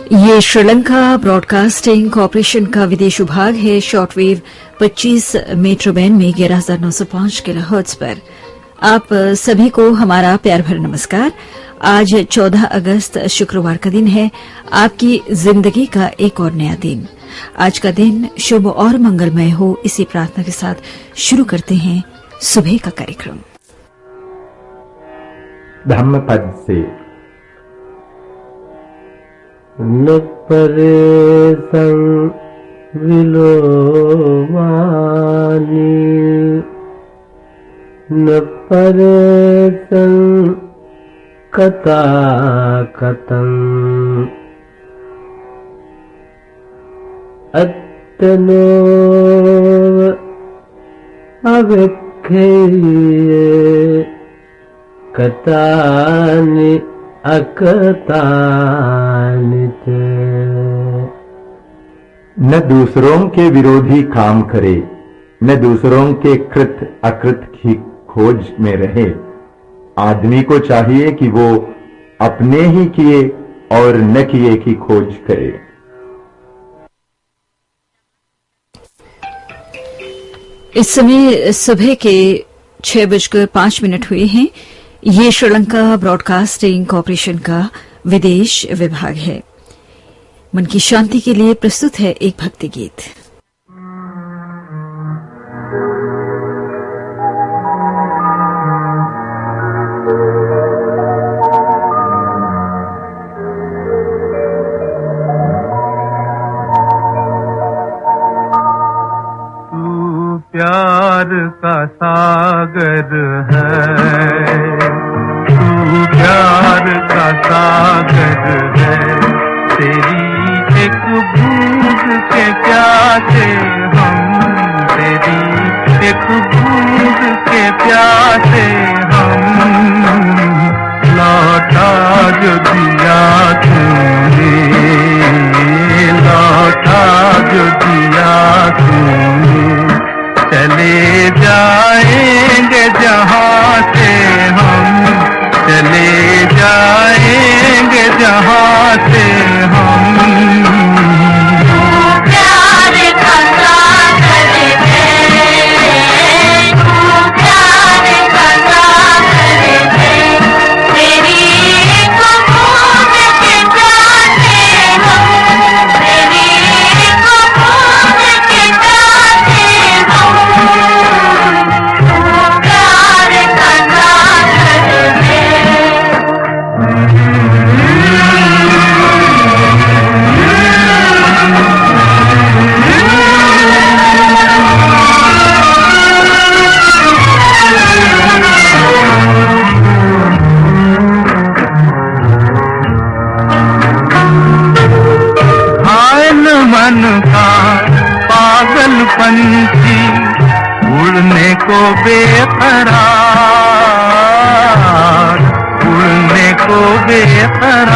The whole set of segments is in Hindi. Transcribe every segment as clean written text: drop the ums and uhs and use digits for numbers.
ये श्रीलंका ब्रॉडकास्टिंग कॉरपोरेशन का विदेश विभाग है। शॉर्टवेव 25 मीटर बैंड में 11,905 किलोहर्ट्ज पर आप सभी को हमारा प्यार भरा नमस्कार। आज 14 अगस्त शुक्रवार का दिन है, आपकी जिंदगी का एक और नया दिन। आज का दिन शुभ और मंगलमय हो, इसी प्रार्थना के साथ शुरू करते हैं सुबह का कार्यक्रम। धम्मपद से न परे विलोवानी न परे कथा कथं अत्तनो अवेक्षेये कथानि अकथानि च। न दूसरों के विरोधी काम करे, न दूसरों के कृत अकृत की खोज में रहे। आदमी को चाहिए कि वो अपने ही किए और न किए की खोज करे। इस समय सुबह के 6:05 हुए हैं। ये श्रीलंका ब्रॉडकास्टिंग कॉरपोरेशन का विदेश विभाग है। मन की शांति के लिए प्रस्तुत है एक भक्ति गीत। तू प्यार का सागर है, तू प्यार का सागर है। तेरी एक बूंद के प्यासे हम, तेरी एक बूंद के प्यासे हम। लौटा जो दिया तूने, लौटा जो दिया तूने। चले जाएंगे जहाँ से हम, चले जाएंगे जहाँ से हम। प्यार का सागर है, तू प्यार का सागर है। तेरी एक बूंद के प्यासे हम, तेरी एक बूंद के प्यासे हम। तू प्यार का सागर है। मन का पागल पंछी उड़ने को बेकरार, उड़ने को बेकरार।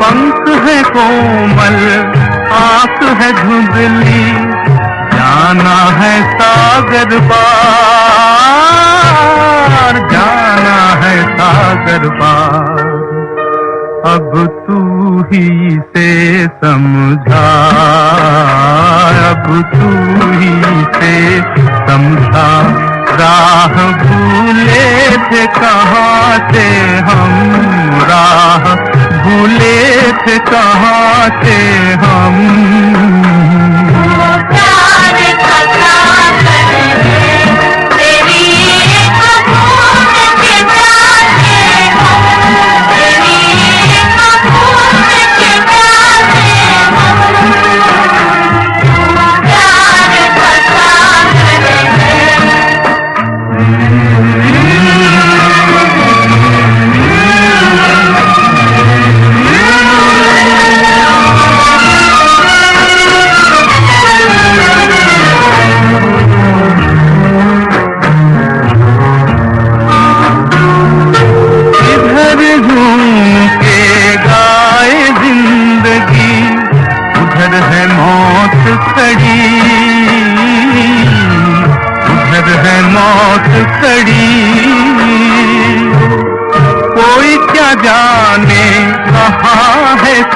पंख है कोमल, आंख है धुंधली, जाना है सागर पार, जाना है सागर पार। अब तू ही से समझा, अब तू ही से समझा। राह भूले थे कहाँ से हम, राह भूले थे कहाँ से हम। प्यार का सागर है, तेरी एक बूंद के प्यासे हम, तेरी एक बूंद के प्यासे हम। प्यार का सागर है।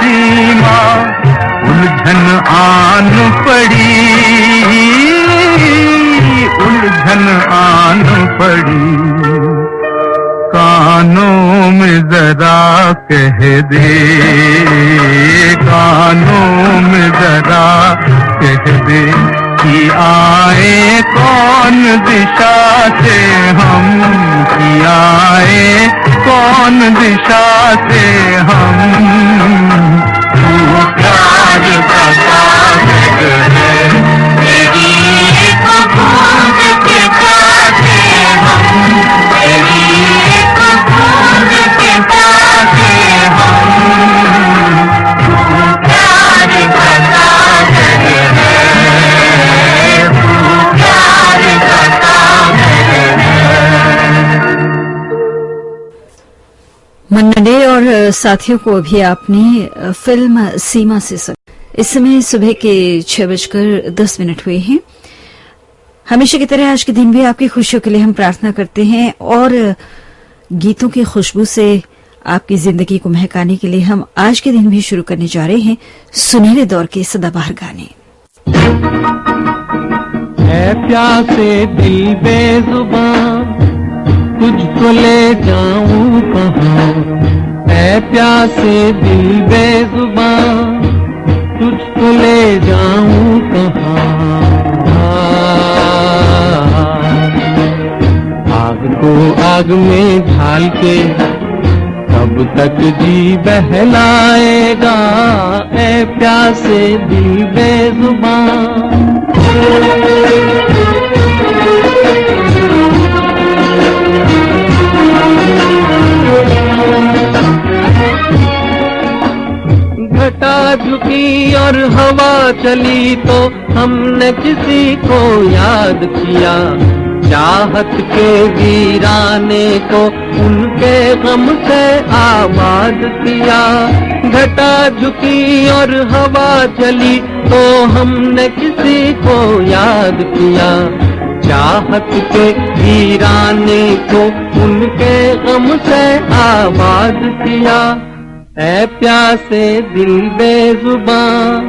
सीमा उलझन आन पड़ी, उलझन आन पड़ी। कानों में जरा कह दे, कानों में जरा कह दे कि आए कौन दिशा से हम, कि आए कौन दिशा से हम। तू प्यार का सागर है, तेरी एक बूंद के प्यासे हम, तेरी एक बूंद के प्यासे हम। तू प्यार का सागर है, तू प्यार का सागर है। मन्ना डे और साथियों को अभी आपने फिल्म सीमा से सुना। इस समय सुबह के 6:10 हुए हैं। हमेशा की तरह आज के दिन भी आपकी खुशियों के लिए हम प्रार्थना करते हैं और गीतों की खुशबू से आपकी जिंदगी को महकाने के लिए हम आज के दिन भी शुरू करने जा रहे हैं सुनहरे दौर के सदाबहार गाने। है प्यासे दिल बेजुबान, तुझको ले जाऊं कहाँ। है प्यासे दिल बेजुबान, तुझको ले जाऊं कहाँ। आग को आग में ढाल के कब तक जी बहलाएगा। ऐ प्यासे दिल बेजुबान। घटा झुकी और हवा चली तो हमने किसी को याद किया। चाहत के वीराने को उनके गम से आबाद किया। घटा झुकी और हवा चली तो हमने किसी को याद किया। चाहत के वीराने को उनके गम से आबाद किया। ऐ प्यासे दिल बेजुबां,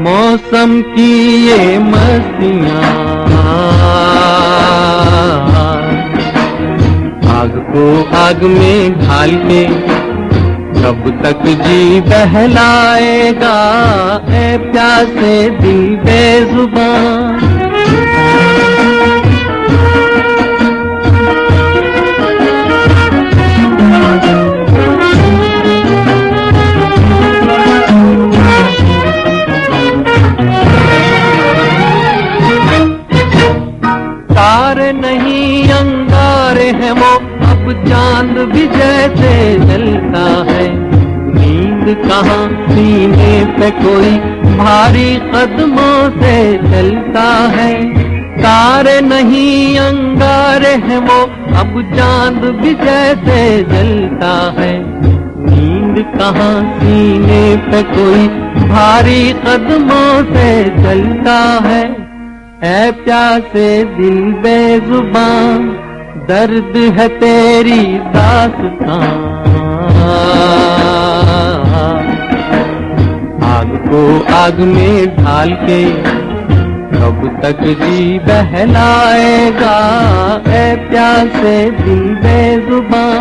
मौसम की ये मस्तियाँ। आग को आग में ढाल के कब तक जी बहलाएगा। ऐ प्यासे दिल बेजुबां। तारे नहीं अंगारे हैं वो, अब चांद भी जैसे जलता है। नींद कहाँ सीने पे कोई भारी कदमों से चलता है। तारे नहीं अंगारे हैं वो, अब चांद भी जैसे जलता है। नींद कहाँ सीने पे कोई भारी कदमों से चलता है। ऐ प्यासे दिल बेजुबां, दर्द है तेरी दास्तां। आग को आग में ढाल के कब तक जी बहलाएगा। ऐ प्यासे दिल बेजुबां।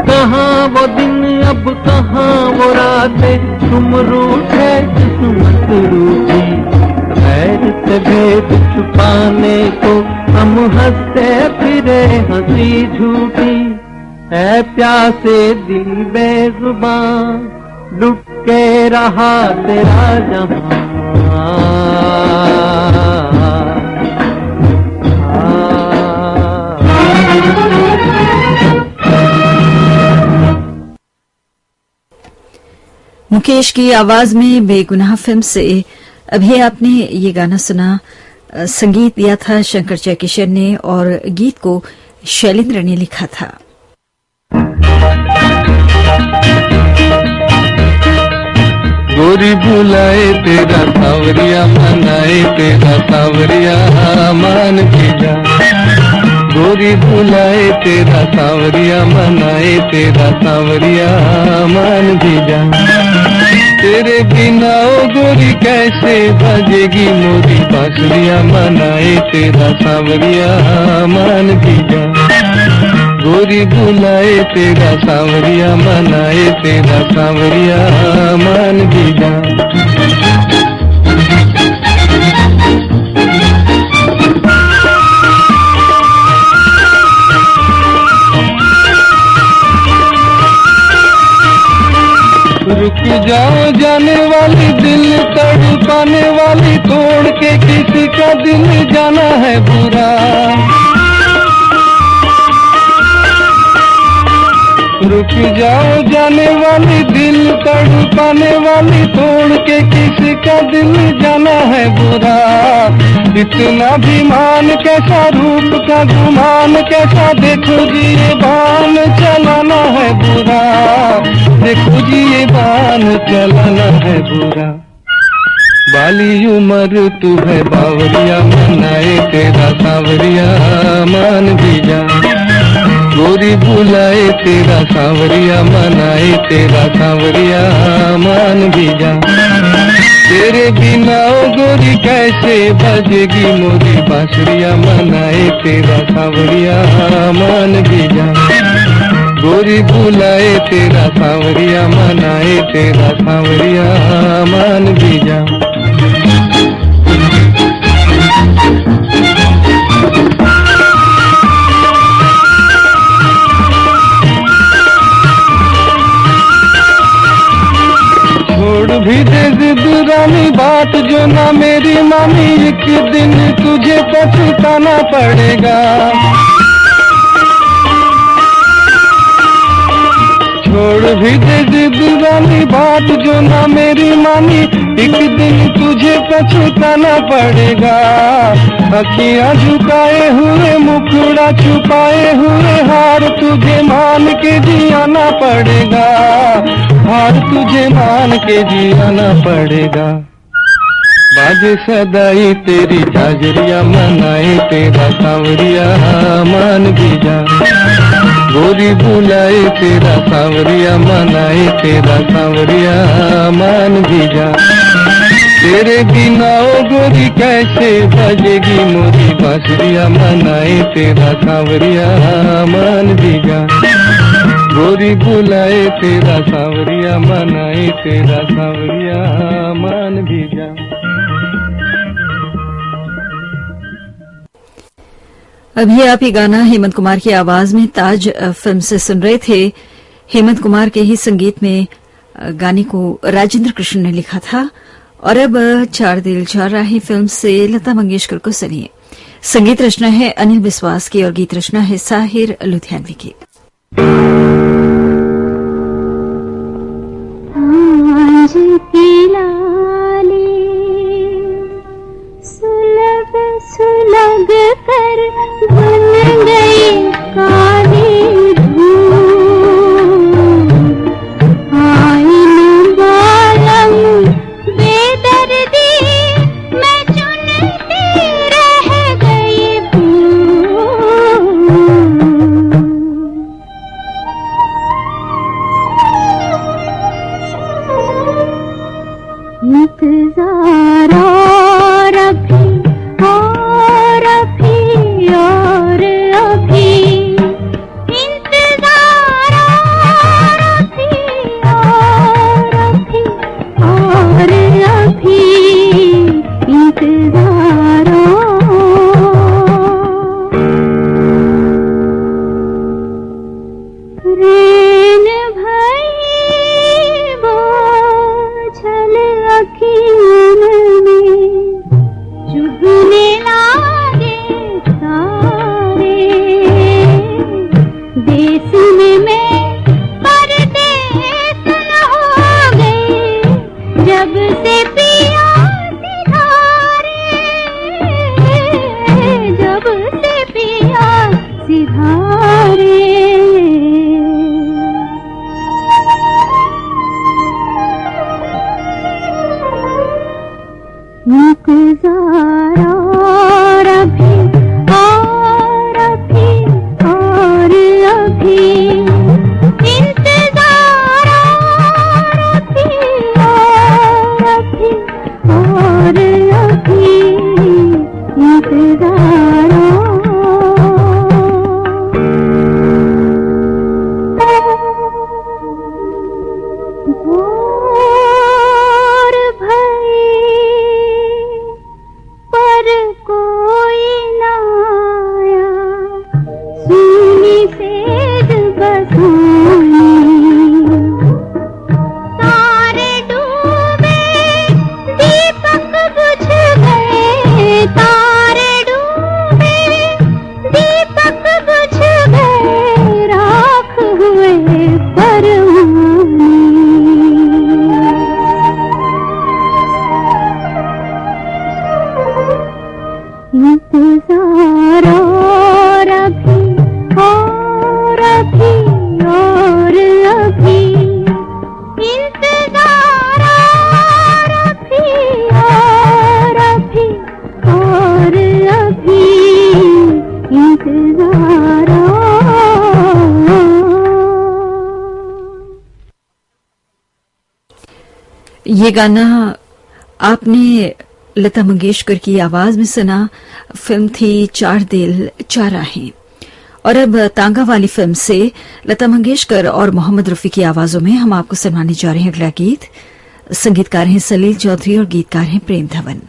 कहाँ वो दिन अब कहाँ वो रातें, तुम रूठे किस्मत रूठी। गैर से भेद छुपाने को हम हंसते फिरे हंसी झूठी। ऐ प्यासे दिल बेजुबां, लुट के रहा तेरा जहां। मुकेश की आवाज में बेगुनाह फिल्म से अभी आपने ये गाना सुना। संगीत दिया था शंकर जयकिशन ने और गीत को शैलेंद्र ने लिखा था। गोरी बुलाए तेरा सांवरिया, मनाए तेरा सांवरिया मान भी जा। गोरी बुलाए तेरा सांवरिया, मनाए तेरा सांवरिया मान भी जा। तेरे बिना ओ गोरी कैसे बजेगी मोरी बांसुरिया, मनाए तेरा सांवरिया मान भी जा। गोरी बुलाए तेरा सांवरिया, मनाए तेरा सांवरिया मान भी जा। रुक जाओ जाने वाली, दिल तड़पाने वाली, तोड़ के किसी का दिल जाना है बुरा। रुक जाओ जाने वाली, दिल तड़पाने वाली, तोड़ के किसी का दिल जाना है बुरा। इतना भी मान कैसा, रूप का गुमान कैसा, देखो जी ये बान चलाना है बुरा। देखो जी ये बान चलाना है बुरा। बाली उम्र तू है बावरिया, मनाए तेरा सांवरिया मान भी जा। गोरी बुलाए तेरा सांवरिया, मनाए तेरा सांवरिया मान भी जा। तेरे बिना ओ गोरी कैसे बजेगी मोरी बांसुरिया, मनाए तेरा सांवरिया मान भी जा। गोरी बुलाए तेरा सांवरिया, मनाए तेरा सांवरिया मान भी जा। छोड़ भी दे जिद रानी, बात जो ना मेरी मानी, एक दिन तुझे पछताना पड़ेगा। छोड़ भी दे जिद रानी, बात जो ना मेरी मानी, एक दिन तुझे पछताना पड़ेगा। अखियां झुकाए हुए, मुखड़ा छुपाए हुए, हार तुझे मान के जियाना पड़ेगा। हार तुझे मान के जियाना पड़ेगा। बाजे सदाई तेरी झांझरिया, मनाए तेरा सांवरिया मान भी जा। गोरी बुलाए तेरा सांवरिया, मनाए तेरा सांवरिया मान भी जा। तेरे बिना ओ गोरी कैसे बजेगी मोरी बांसुरिया, मनाए तेरा सांवरिया मान भी जा। गोरी बुलाए तेरा सांवरिया, मनाए तेरा सांवरिया मान भी जा। अभी आप ये गाना हेमंत कुमार की आवाज में ताज फिल्म से सुन रहे थे। हेमंत कुमार के ही संगीत में गाने को राजेंद्र कृष्ण ने लिखा था। और अब चार दिल चार राहें फिल्म से लता मंगेशकर को सुनिए। संगीत रचना है अनिल विश्वास की और गीत रचना है साहिर लुधियानवी की। सुलग कर बन गई काली धूप, आईने बालम बेदर्दी मैं चुनती रह गई भूल। इंतजार और अभी और अभी और अभी इंतजार और अभी और अभी और अभी इंतजार और भई पर कोई ना आया सुनी सेज बसानी तारे डूबे दीपक बुझ गए तारे डूबे दीपक बुझ गए राख हुए परवाने इंतजार और अभी और अभी और अभी इंतजार और अभी और अभी और अभी इंतजार ये गाना आपने लता मंगेशकर की आवाज में सुना। फिल्म थी चार दिल चार राहें। और अब तांगा वाली फिल्म से लता मंगेशकर और मोहम्मद रफी की आवाजों में हम आपको सुनाने जा रहे हैं अगला गीत। संगीतकार हैं सलील चौधरी और गीतकार हैं प्रेम धवन।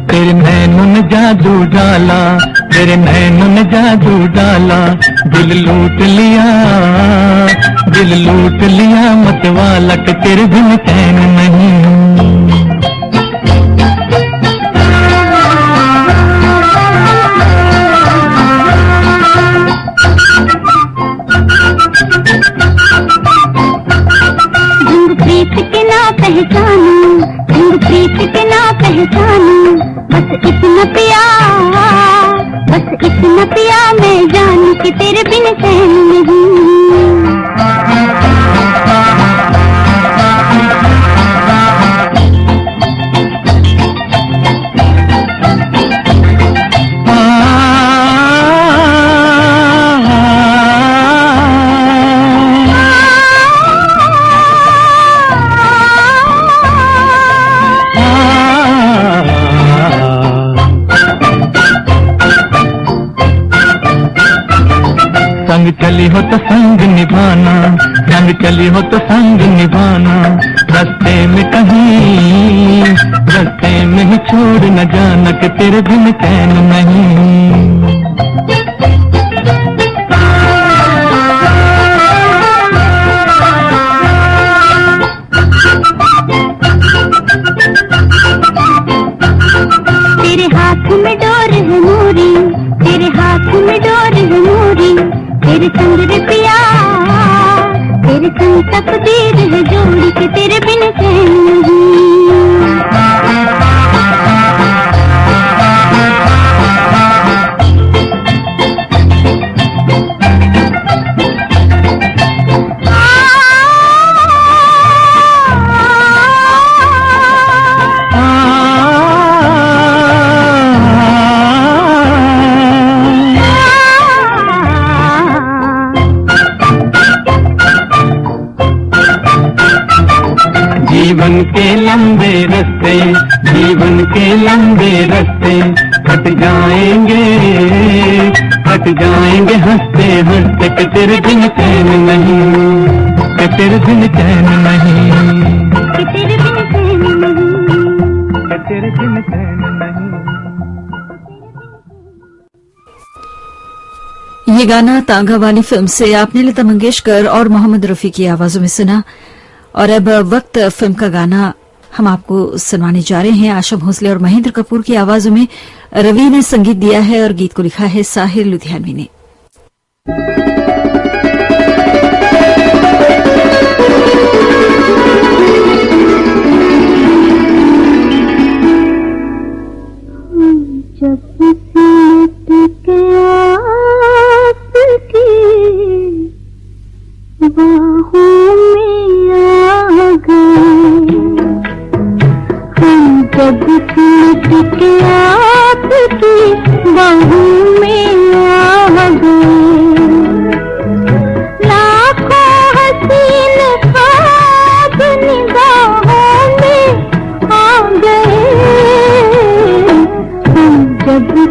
तेरे नैनों ने जादू डाला तेरे नैनों ने जादू डाला दिल लूट लिया मत वाला के तेरे बिन चैन नहीं। प्रीत के ना पहचानू प्रीत के ना पहचानू बस इतना पिया मैं जानू कि तेरे बिन चैन नहीं। संग चली हो तो संग निभाना संग चली हो तो संग निभाना रास्ते में ही छोड़ न जाना कि तेरे बिन चैन नहीं। तेरे हाथ में डोर है मोरी तेरे हाथ में डोर है मोरी तेरे संग रे पिया तेरे संग तकदीर है जोड़ी के तेरे बिन चैन नहीं। जीवन के लंबे रस्ते कट जाएंगे हंसते हंसते कि तेरे बिन चैन नहीं कि तेरे बिन चैन नहीं कि तेरे बिन चैन नहीं कि तेरे बिन चैन नहीं। ये गाना तांगा वाली फिल्म से आपने लता मंगेशकर और मोहम्मद रफी की आवाजों में सुना। और अब वक्त फिल्म का गाना हम आपको सुनाने जा रहे हैं। आशा भोसले और महेंद्र कपूर की आवाजों में रवि ने संगीत दिया है और गीत को लिखा है साहिर लुधियानवी ने।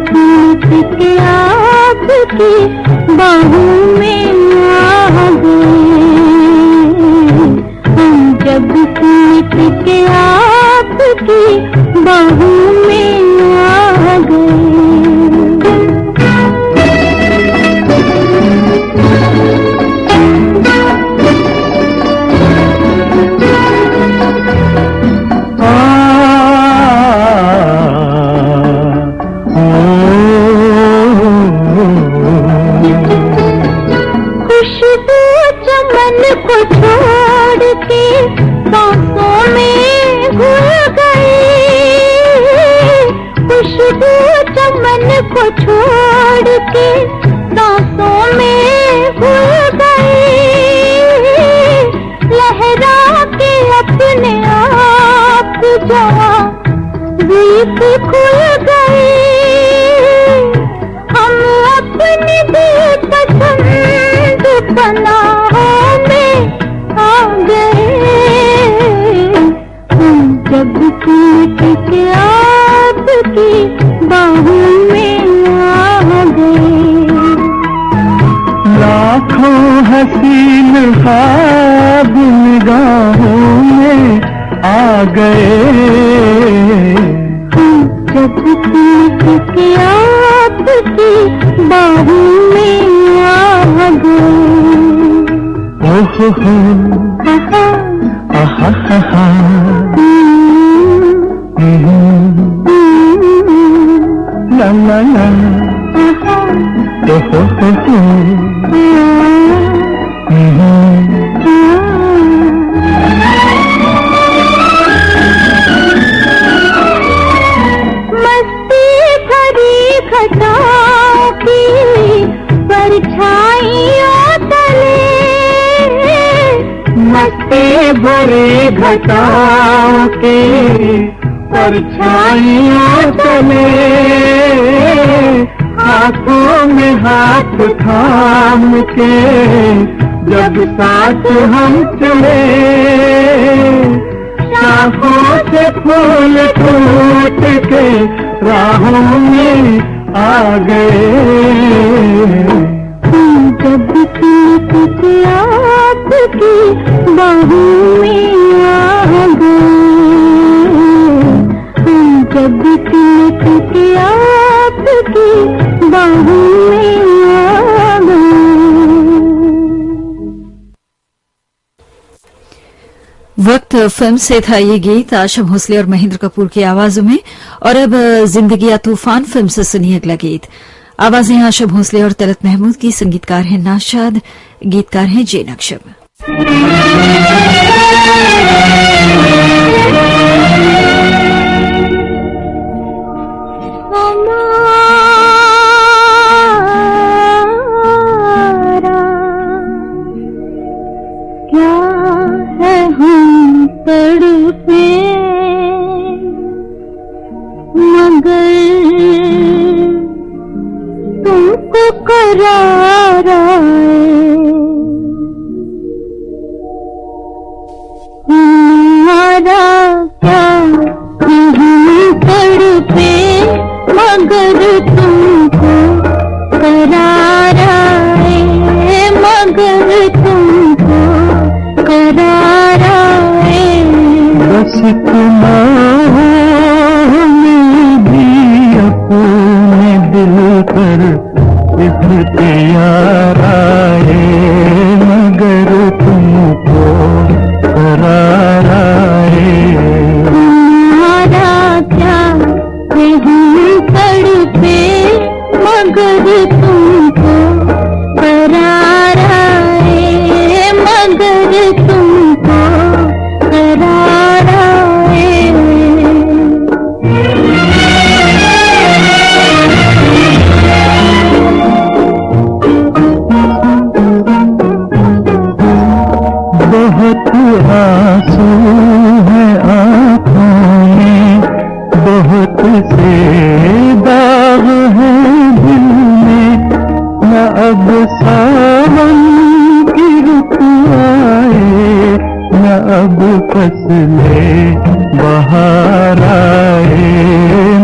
टूट के आपकी बाहों में आ गए, हम जब टूट के आपकी बाहों में आ गए। को छोड़ के सांसों में घुल गए, खुशबू चमन को छोड़ के सांसों में घुल गए, लहरा के अपने आप जवां दीप खुल गए, हम अपने बेपसंद पनाहों में आ गए, हम जब टूट के आपकी बाहों में आ गए। लाखों हसीन ख्वाब निगाहों में आ गए, हम जब टूट के आपकी बाहों में आ गए। ओहो हो आहा हा हा, ला ला ला, ओहो हो मस्ती भरी घटाओं की परछाइयों तले, मस्ती भरी घटाओं के परछाइयों तले, हाथों में हाथ थाम के जब साथ हम चले, शाखों से फूल फूट के राहों में आ गए, जब टूट के आपकी बाहों में आ गए, जब टूट के आपकी बाहों में आ गए। वक्त फिल्म से था ये गीत आशा भोसले और महेंद्र कपूर की आवाजों में। और अब जिंदगी या तूफान फिल्म से सुनिए अगला गीत। आवाजें आशा भोसले और तलत महमूद की, संगीतकार हैं नाशाद, गीतकार हैं जे नक्शब। क्या है हम तड़पे मगर तुमको करार आए, हमारा क्या हम तड़पे मगर तुमको करार आए, मगर तुमको करार आए। बस तुम्हारे भी अपने दिल पर इतने यार आए, मगर तुमको करार आए। हमारा क्या है हम तड़पे मगर तुमको करार आए, मगर तुमको करार आए। बहुत आंसू है आँखों में, बहुत से दाग है दिल में, न अब सावन की रुत आए, न अब फसले बहार आए,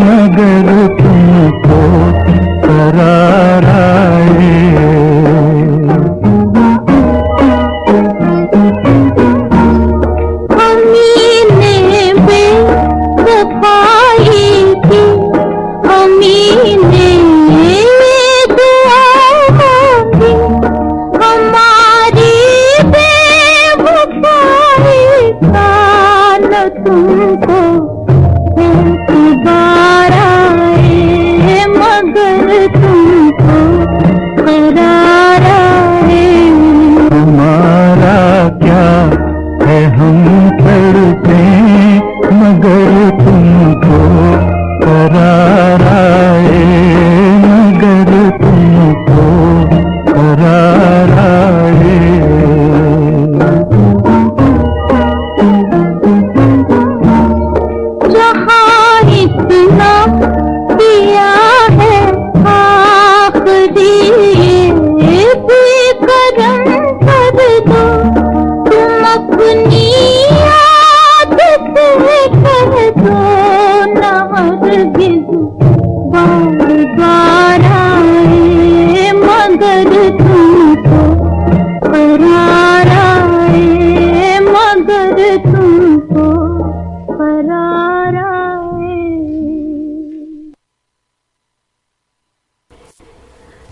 मगर तुमको करार आए।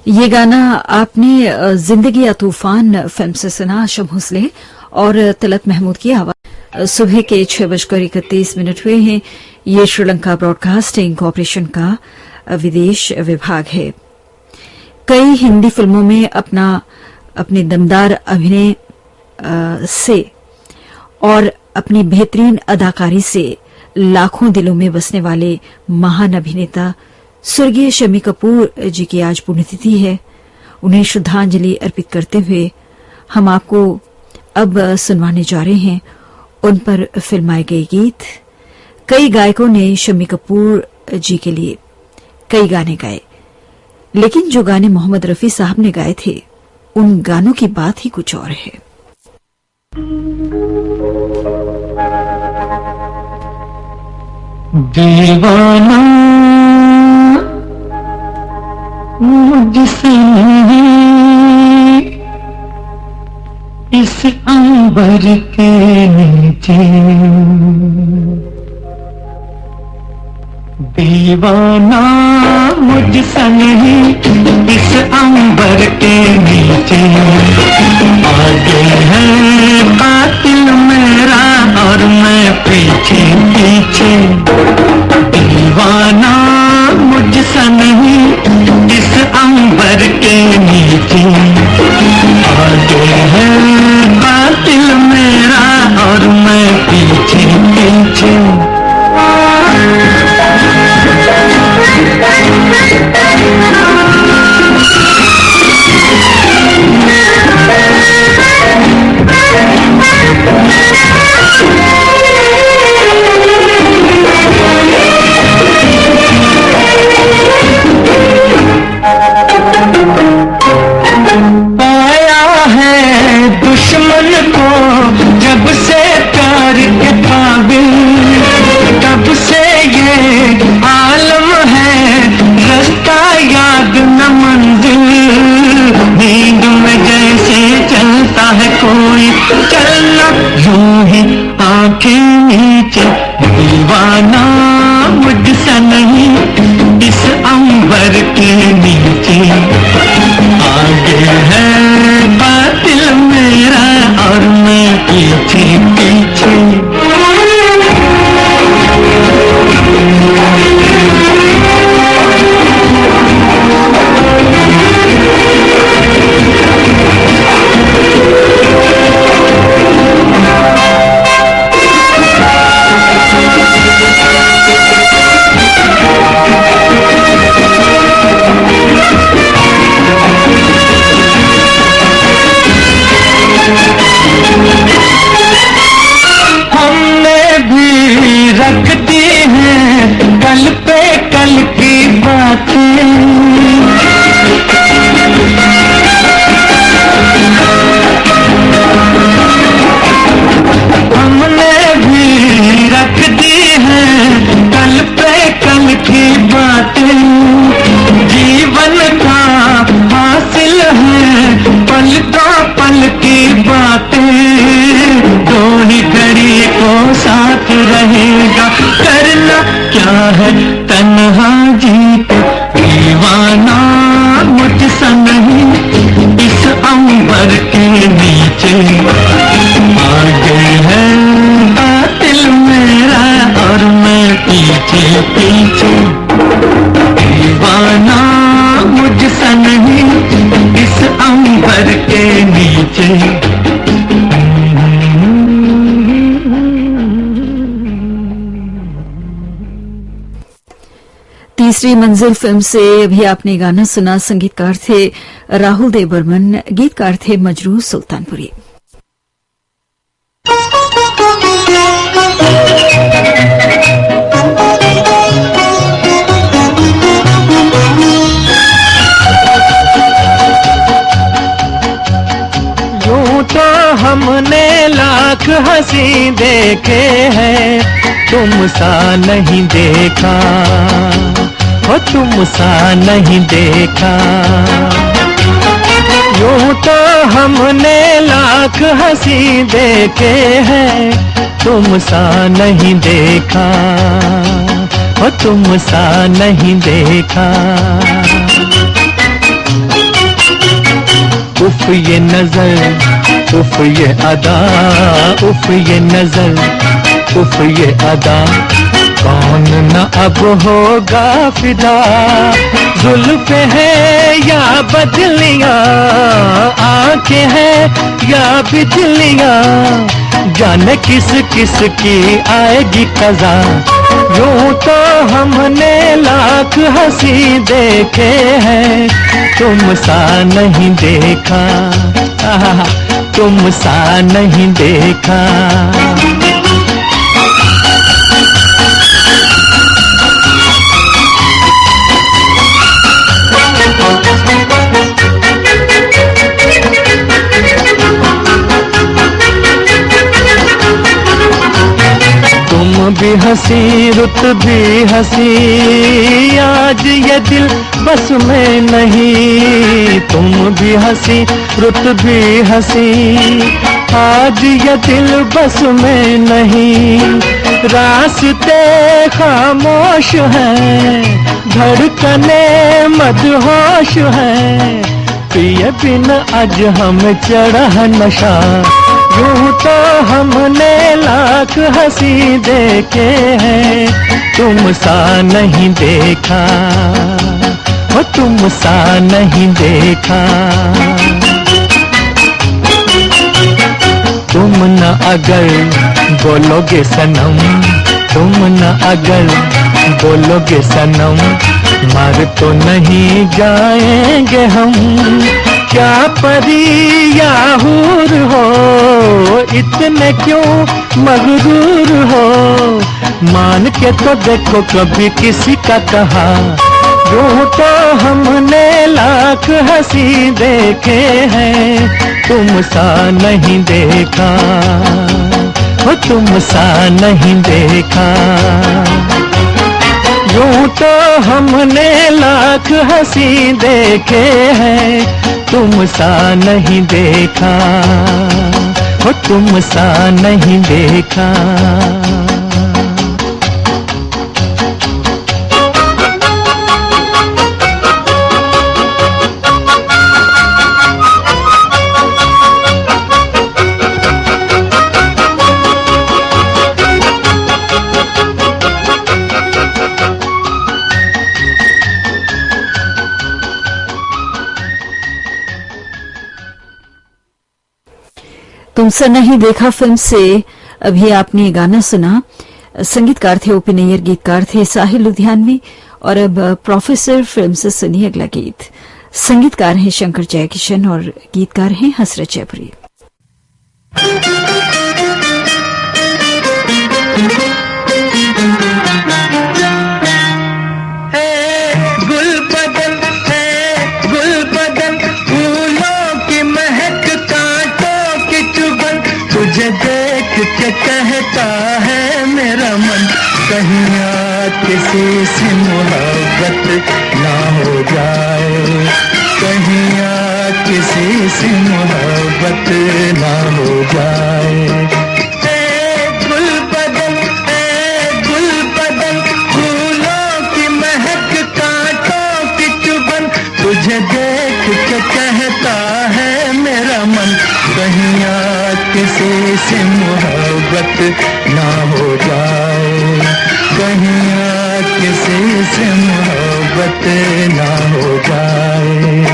ये गाना आपने जिंदगी या तूफान फिल्म से सुना। आशा भोसले और तलत महमूद की आवाज। सुबह के 6:31 हुए हैं। ये श्रीलंका ब्रॉडकास्टिंग कॉरपोरेशन का विदेश विभाग है। कई हिंदी फिल्मों में अपने दमदार अभिनय से और अपनी बेहतरीन अदाकारी से लाखों दिलों में बसने वाले महान अभिनेता स्वर्गीय शम्मी कपूर जी की आज पुण्यतिथि है। उन्हें श्रद्धांजलि अर्पित करते हुए हम आपको अब सुनवाने जा रहे हैं उन पर फिल्माए गए गीत। कई गायकों ने शम्मी कपूर जी के लिए कई गाने गाए, लेकिन जो गाने मोहम्मद रफी साहब ने गाए थे उन गानों की बात ही कुछ और है। दीवाना मुझसे नहीं, इस अंबर के नीचे दीवाना मुझसे नहीं, इस अंबर के नीचे आगे है कातिल मेरा और मैं पीछे पीछे। दीवाना मुझसे नहीं, इस अंबर के नीचे आगे है कातिल मेरा और मैं पीछे पीछे। पाया है दुश्मन को जब से प्यार के काबिल, तब से ये आलम है रास्ता याद न मंजिल। नींद में जैसे चलता है कोई चलना यूं ही आंखें नीचे। दीवाना मुझसे नहीं, इस अंबर के नीचे आगे है बातिल मेरा और मैं पीछे पीछे। रहेगा। करना क्या है तन्हा जीत दीवाना मुझसा नहीं, इस अंबर के नीचे आगे है दिल मेरा और मैं पीछे पीछे। दीवाना मुझसा नहीं, इस अंबर के नीचे। तीसरी मंजिल फिल्म से अभी आपने गाना सुना। संगीतकार थे राहुल देव बर्मन, गीतकार थे मजरूर सुल्तानपुरी। यूं तो हमने लाख हंसी देखे हैं, तुम सा नहीं देखा हो, तुम सा नहीं देखा। यूं तो हमने लाख हंसी देखे हैं, तुम सा नहीं देखा हो, तुम सा नहीं देखा। उफ ये नजर, उफ ये अदा, उफ ये नजर, उफ ये अदा, कौन न अब होगा फिदा। जुल्फ है या बदलियां, आंखें हैं या बिजलियां, जाने किस किस की आएगी कज़ा। यूं तो हमने लाख हंसी देखे हैं, तुम सा नहीं देखा, तुम सा नहीं देखा। भी हंसी रुत भी हंसी, आज ये दिल बस में नहीं। तुम भी हंसी रुत भी हंसी, आज ये दिल बस में नहीं। रास्ते खामोश हैं, धड़कने मदहोश हैं, पिए बिन आज हम चढ़ा नशा। यूं तो हमने लाख हंसी देखे हैं, तुम सा नहीं देखा हो, तुम सा नहीं देखा। तुम न अगर बोलोगे सनम, तुम न अगर बोलोगे सनम, मर तो नहीं जाएंगे हम। क्या परी या हूर हो, इतने क्यों मगरूर हो, मान के तो देखो कभी किसी का कहा। यूं तो हमने लाख हंसी देखे हैं, तुम सा नहीं देखा हो, तुम सा नहीं देखा। यूं तो हमने लाख हंसी देखे हैं, तुम सा नहीं देखा हो, तुम सा नहीं देखा। तुमसे नहीं देखा फिल्म से अभी आपने गाना सुना। संगीतकार थे ओपी नैयर, गीतकार थे साहिल लुधियानवी। और अब प्रोफेसर फिल्म से सुनिए अगला गीत। संगीतकार हैं शंकर जयकिशन और गीतकार हैं हसरत जयपुरी। कहता है मेरा मन, कहीं किसी से मोहब्बत ना हो जाए, कहीं किसी से मोहब्बत ना हो जाए। गुल बदन मोहब्बत ना हो जाए, कहीं आज किसी से मोहब्बत ना हो जाए।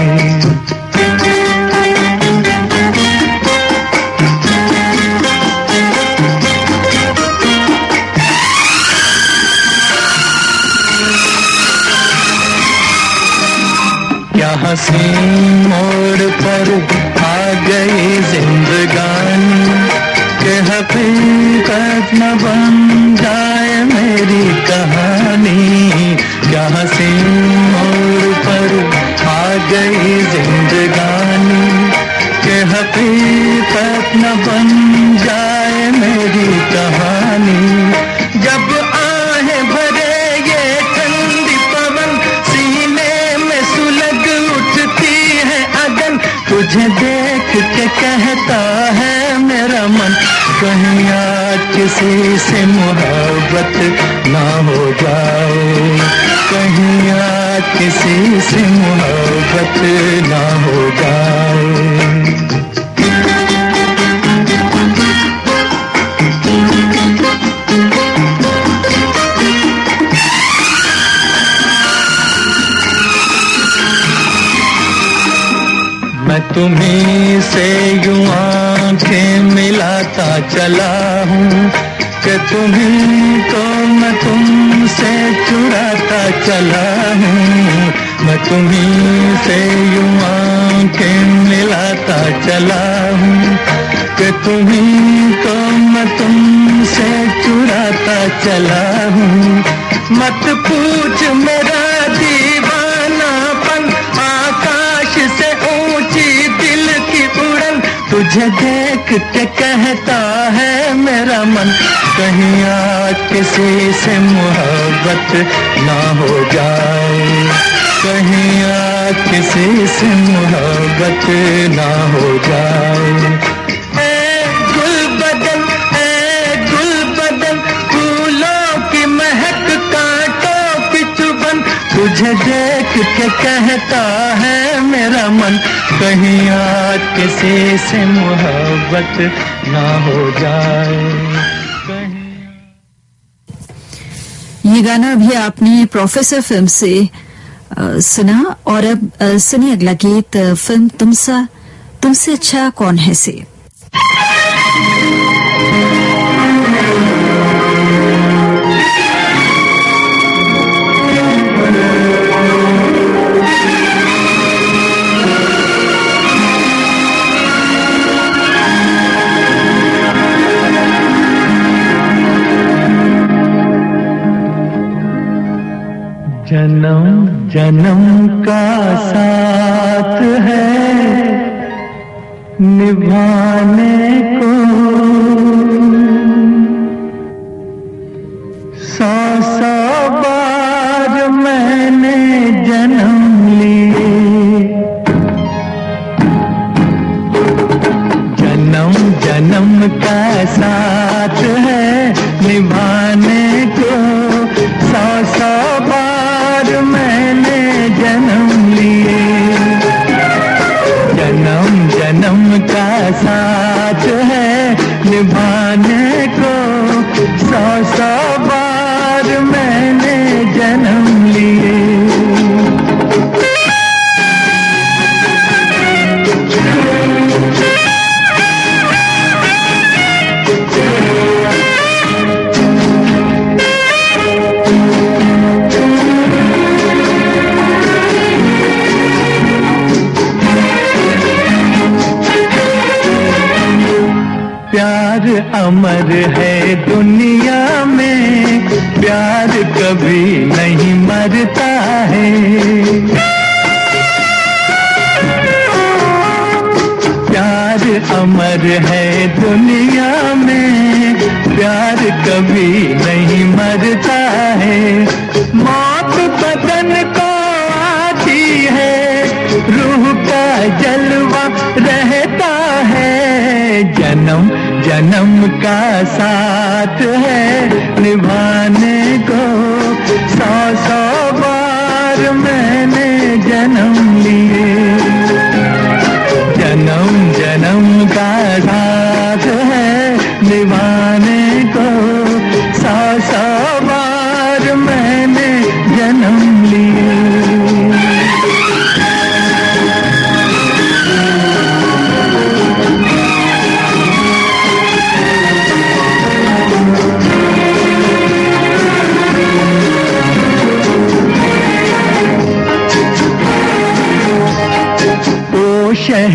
क्या हंसी मोड़ पर आ गई जिंदगानी, के हकीकत न बन जाए मेरी कहानी। क्या हंसी मोड़ पर आ गई जिंदगानी, के हकीकत न बन जाए मेरी कहानी। जब आहें भरे ये ठंडी पवन सीने में सुलग उठती है अगन, तुझे देख के कहता है मेरा मन, कहीं आज किसी से मोहब्बत ना हो जाए, कहीं आज किसी से मोहब्बत ना हो जाए। मैं तुम्हीं से यूं आंखें मिलाता चला हूँ, कि तुम्हीं को मैं तुमसे चुराता चला हूँ। मैं तुम्हीं से यूं आंखें मिलाता चला हूँ, कि तुम्हीं को मैं तुमसे चुराता चला हूँ। मत पूछ मेरा दीवानापन, आकाश से ऊंची दिल की उड़न, तुझे देख के कहता है मेरा मन, कहीं आज किसी से मोहब्बत ना हो जाए, कहीं आज किसी से मोहब्बत ना हो जाए। ए गुल बदन फूलों की महक कांटों की चुभन, तुझे देख के कहता है मेरा मन, कहीं आज किसी से मोहब्बत ना हो जाए। ये गाना अभी आपने प्रोफेसर फिल्म से सुना और अब सुनिए अगला गीत फिल्म तुमसे अच्छा कौन है से। जन्म जन्म का साथ है निभाने को, 100 बार मैंने जन्म लिए। जन्म जन्म का साथ है निभाने को, 100 बार मैंने जन्म लिए। जन्म जन्म का साथ है निभाने को, 100 बार मैंने जन्म लिए। प्यार अमर है दुनिया में, प्यार कभी नहीं मरता है। प्यार अमर है दुनिया में, प्यार कभी नहीं मरता है। मौत बदन को आती है, रूह का जलवा रहता है। जन्म जन्म का साथ है निभाने को, 100 बार मैंने जन्म लिए। जन्म जन्म का साथ है निभाने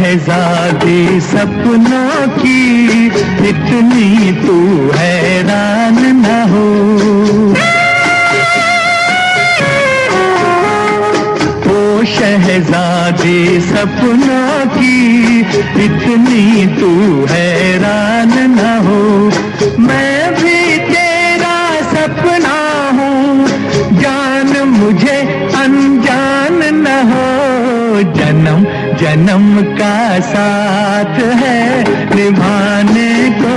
शहजादी सपनों की, इतनी तू हैरान न हो। ओ शहजादी सपनों की, इतनी तू हैरान न हो। मैं भी तेरा सपना हूँ, जान मुझे अनजान न हो। जन्म जन्म का साथ है निभाने को,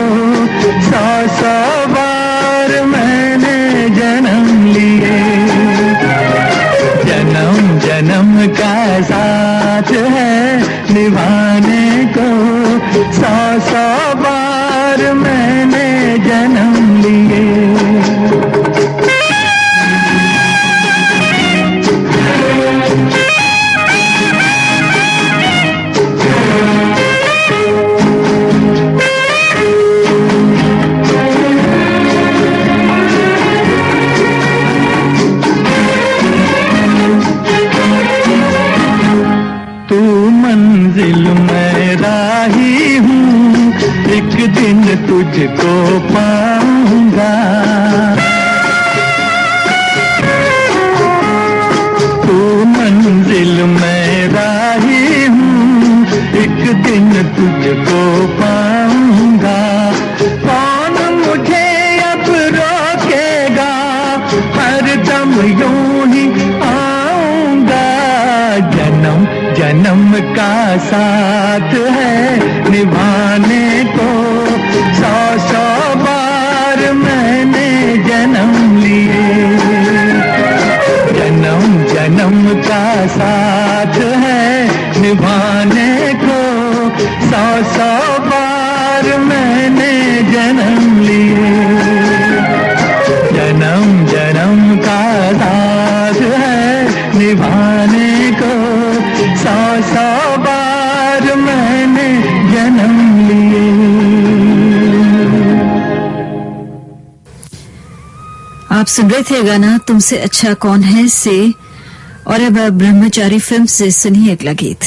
100 बार मैंने जन्म लिए। जन्म जन्म का साथ है निभाने को, 100 बार मैंने जन्म लिए। मंजिल में राही हूँ, एक दिन तुझको पाऊंगा। तू मंजिल में राही हूँ, एक दिन तुझको पाऊंगा। कौन मुझे अब रोकेगा, हर दम यूं ही आऊंगा। जन्म जन्म का साथ है निभाने को, 100 बार मैंने जन्म लिए। जन्म जन्म का साथ है निभाने को, 100 बार मैंने जन्म लिए। जन्म जन्म का साथ है निभाने को, 100 बार मैंने जन्म लिए। आप सुन रहे थे गाना तुमसे अच्छा कौन है से, और अब ब्रह्मचारी फिल्म से सुनिए अगला गीत।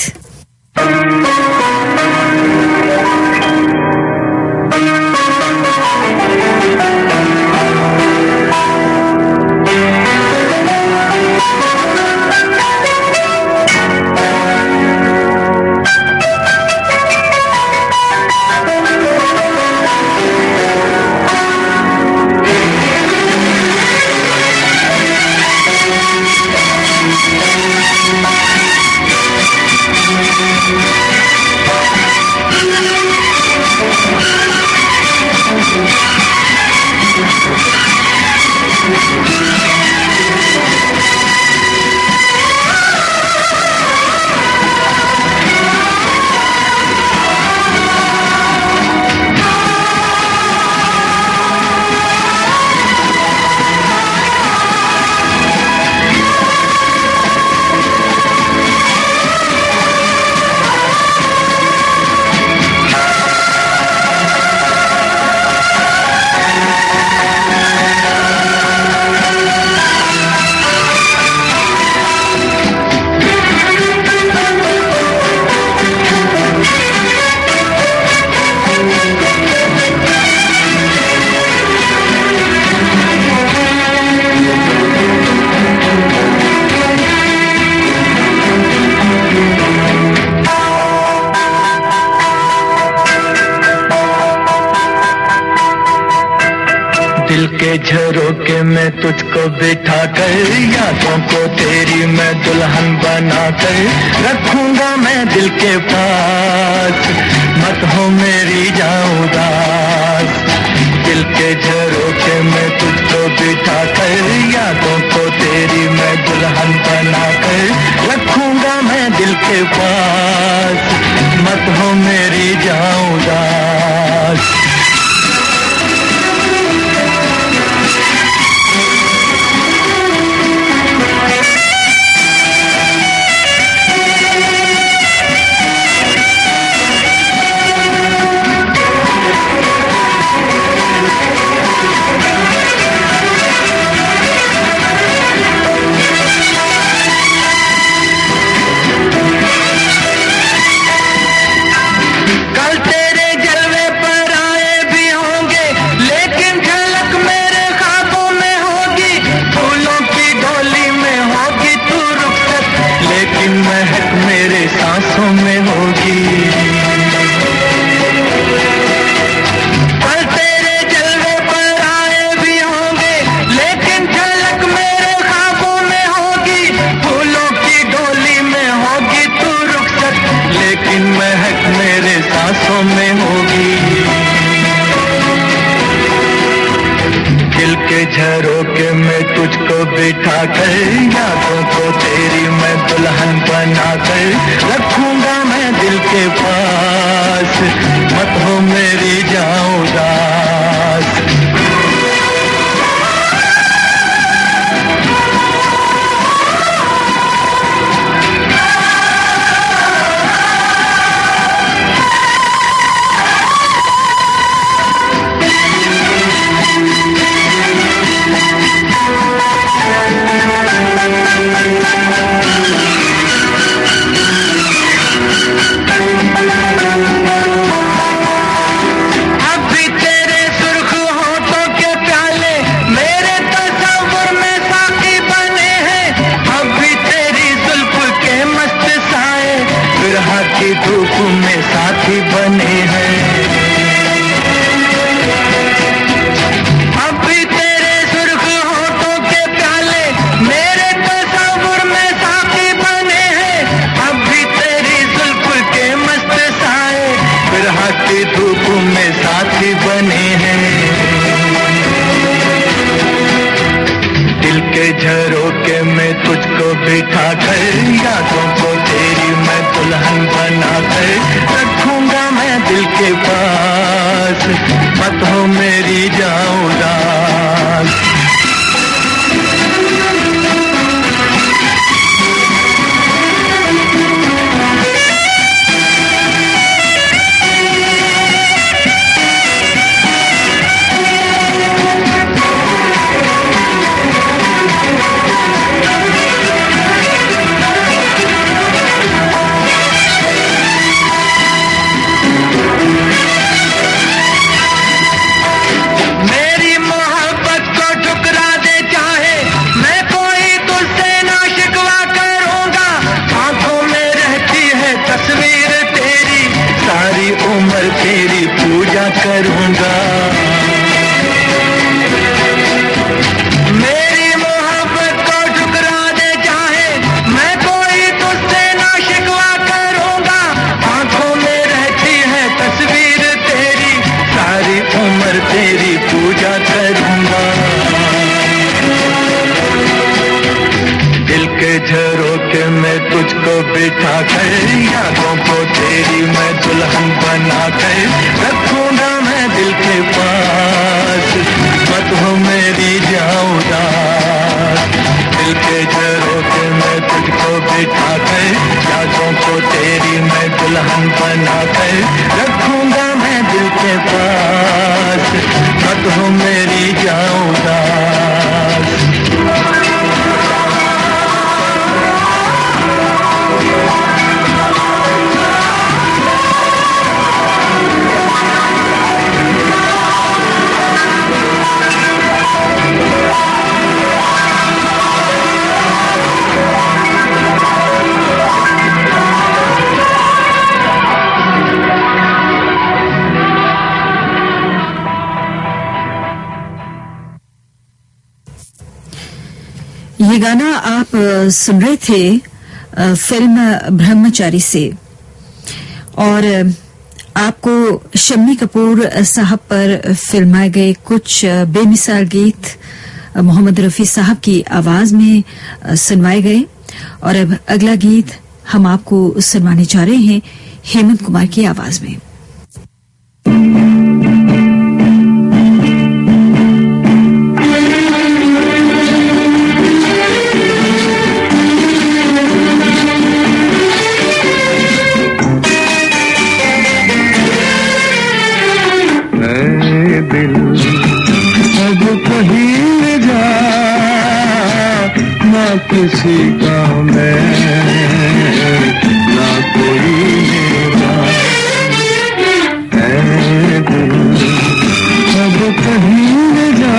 दिल के झरोके में तुझको बिठा कर, यादों को तेरी मैं दुल्हन बना कर रखूंगा मैं दिल के पास। मत हो मेरी जाऊं उदास, दिल के झरोके में तुझको बिठा कर, यादों को तेरी मैं दुल्हन बना कर रखूंगा मैं दिल के पास। मत हो मेरी जाऊं उदास। झरोके में तुझको बिठा कर यादों को तेरी मैं दुल्हन बना कर रखूंगा मैं दिल के पास, मत हो मेरी जाऊं उदास। धूप में साथी बने हैं, अब भी तेरे सुर्ख होठों के प्याले मेरे तस्वुर में साथी बने हैं, अब भी तेरी जुल्फ के मस्त साए बिरहा की धूप में साथी बने हैं। दिल के झरोके में तुझको बिठा कर यादों को तेरी मैं दुल्हन बना कर रखूंगा मैं दिल के पास, मत हो मेरी जाऊं उदास। तेरी पूजा करूंगा, मेरी मोहब्बत को ठुकरा दे चाहे मैं कोई तुझसे ना शिकवा करूंगा, आंखों में रहती है तस्वीर तेरी सारी उम्र तेरी पूजा करूंगा। दिल के झरोके में तुझको बिठा कर यादों को तेरी मैं दुल्हन बना कर रखूंगा मैं दिल के पास, मत हो मेरी जाऊं उदास। दिल के झरोके में तुझको बिठा कर यादों को तेरी मैं दुल्हन बना कर रखूंगा मैं दिल के पास, मत हो मेरी जाऊं उदास। ये गाना आप सुन रहे थे फिल्म ब्रह्मचारी से, और आपको शम्मी कपूर साहब पर फिल्माए गए कुछ बेमिसाल गीत मोहम्मद रफी साहब की आवाज में सुनवाए गए। और अब अगला गीत हम आपको सुनवाने जा रहे हैं हेमंत कुमार की आवाज में। किसी का मैं ना कोई मेरा है दिल, अब कहीं न जा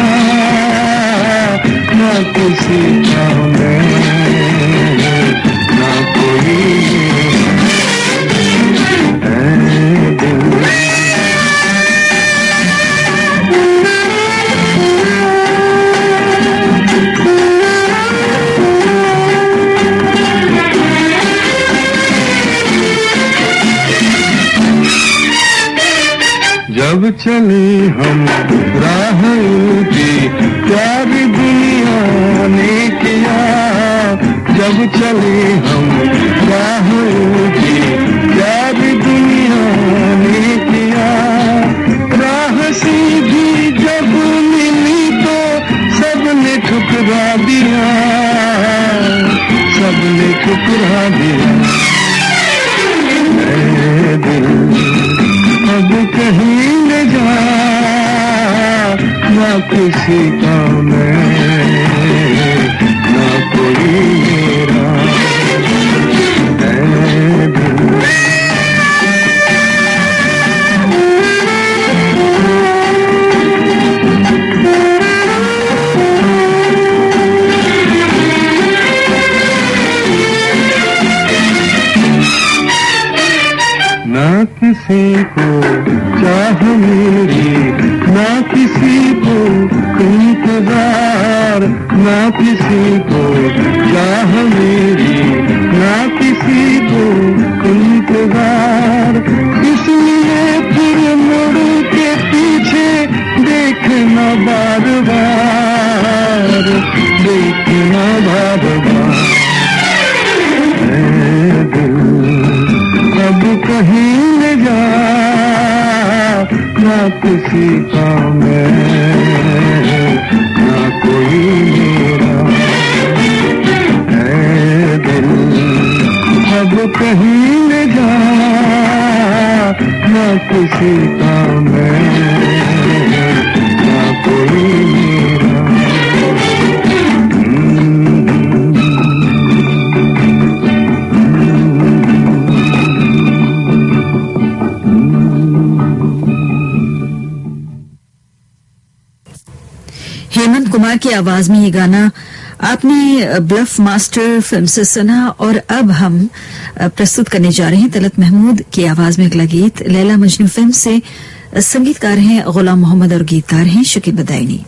ना किसी का मैं ना कोई मेरा है दिल। जब चले हम राह की प्यारी दुनिया ने किया, जब चले हम राह की प्यारी दुनिया ने किया, राह सीधी जब मिली तो सबने ठुकरा दिया, सबने ठुकरा दिया। ऐ दिल अब कहीं न जा, ना किसी का मैं, ना कोई मेरा। ऐ दिल ना किसी को चाह मेरी, ना किसी को इंतजार, ना किसी को चाह मेरी, ना किसी को इंतजार, इसलिए फिर मुड़ के पीछे देखना बार बार, देखना बार बार। ऐ दिल अब कहीं न जा, ना किसी का मैं, ना कोई मेरा। ऐ दिल अब कहीं न जा, ना किसी का मैं, ना कोई मेरा। हेमंत कुमार की आवाज में ये गाना आपने ब्लफ मास्टर फिल्म से सुना। और अब हम प्रस्तुत करने जा रहे हैं तलत महमूद की आवाज में अगला गीत। लैला मजनू फिल्म से संगीतकार हैं गुलाम मोहम्मद और गीतकार हैं शकील बदायनी।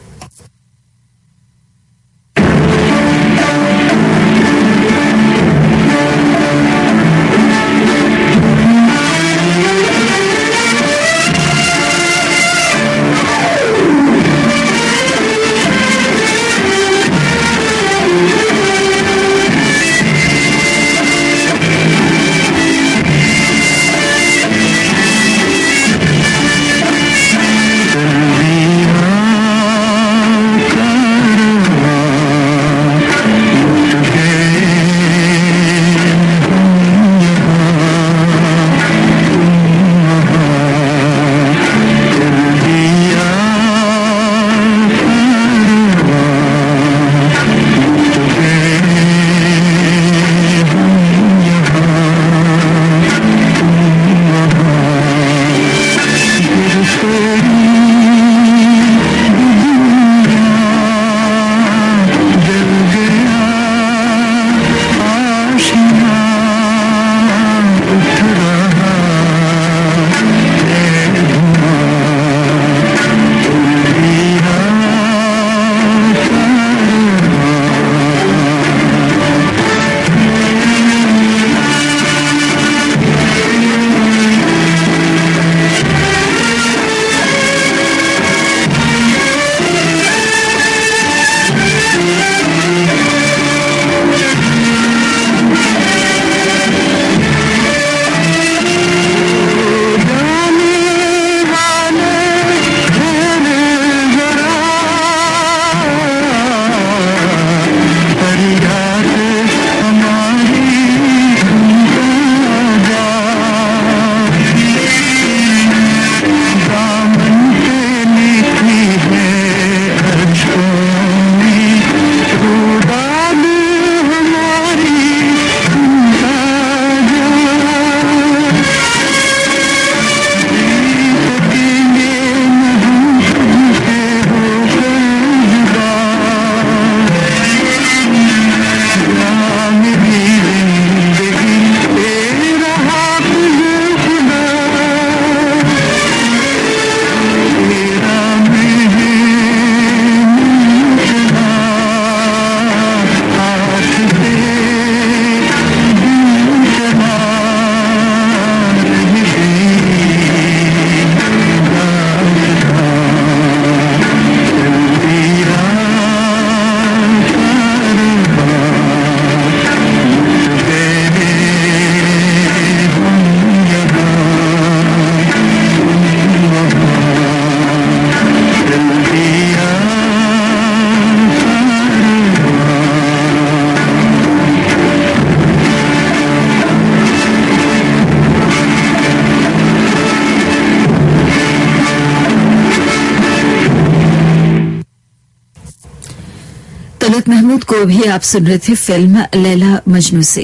तलत महमूद को भी आप सुन रहे थे फिल्म लैला मजनू से।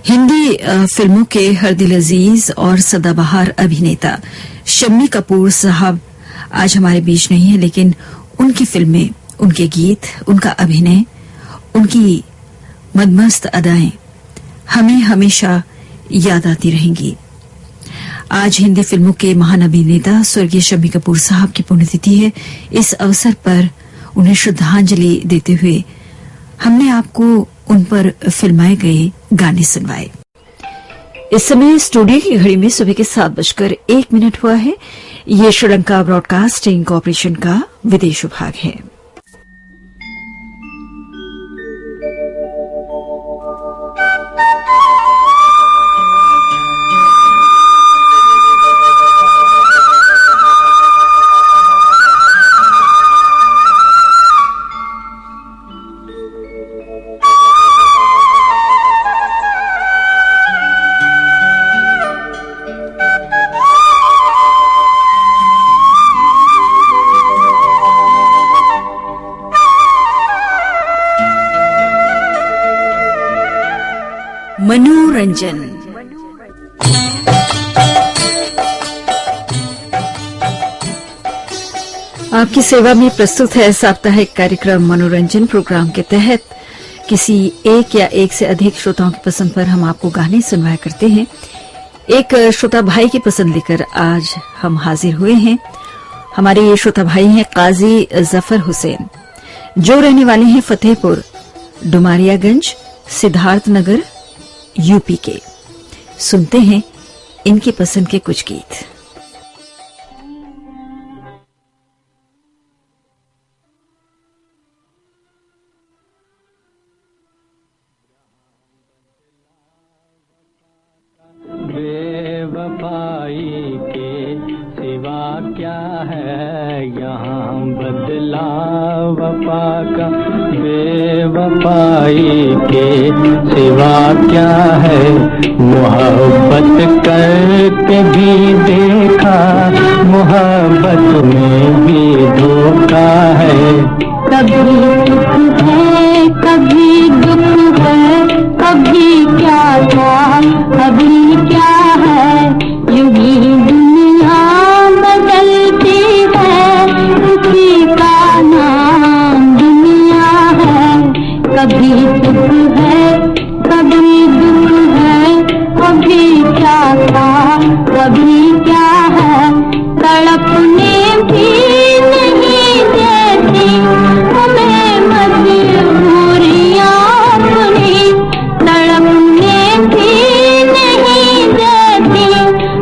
हिंदी फिल्मों के हर दिल अजीज और सदाबहार अभिनेता शम्मी कपूर साहब आज हमारे बीच नहीं है, लेकिन उनकी फिल्में, उनके गीत, उनका अभिनय, उनकी मदमस्त अदाएं हमें हमेशा याद आती रहेंगी। आज हिंदी फिल्मों के महान अभिनेता स्वर्गीय शम्मी कपूर साहब की पुण्यतिथि है। इस अवसर पर उन्हें श्रद्धांजलि देते हुए हमने आपको उन पर फिल्माए गए गाने सुनवाए। इस समय स्टूडियो की घड़ी में सुबह के 7:01 हुआ है। ये श्रीलंका ब्रॉडकास्टिंग कॉरपोरेशन का विदेश विभाग है। मनोरंजन। आपकी सेवा में प्रस्तुत है साप्ताहिक कार्यक्रम मनोरंजन। प्रोग्राम के तहत किसी एक या एक से अधिक श्रोताओं की पसंद पर हम आपको गाने सुनवाया करते हैं। एक श्रोता भाई की पसंद लेकर आज हम हाजिर हुए हैं। हमारे ये श्रोता भाई हैं काजी जफर हुसैन, जो रहने वाले हैं फतेहपुर डुमारियागंज, सिद्धार्थनगर, यूपी के। सुनते हैं इनकी पसंद के कुछ गीत। बेवफाई के सिवा क्या है यहाँ बदला वफा का, बेवफाई के सिवा क्या है, मोहब्बत करके भी देखा, मोहब्बत में भी धोखा है। कभी सुख है कभी दुख है, कभी क्या था अभी क्या है, यूं ही दुनिया बदलती है, उसी का नाम दुनिया है। कभी सुख है कभी दुख है, कभी क्या था कभी क्या है, तड़पने भी नहीं देती हमें मजबूरियां अपनी, तड़पने भी नहीं देती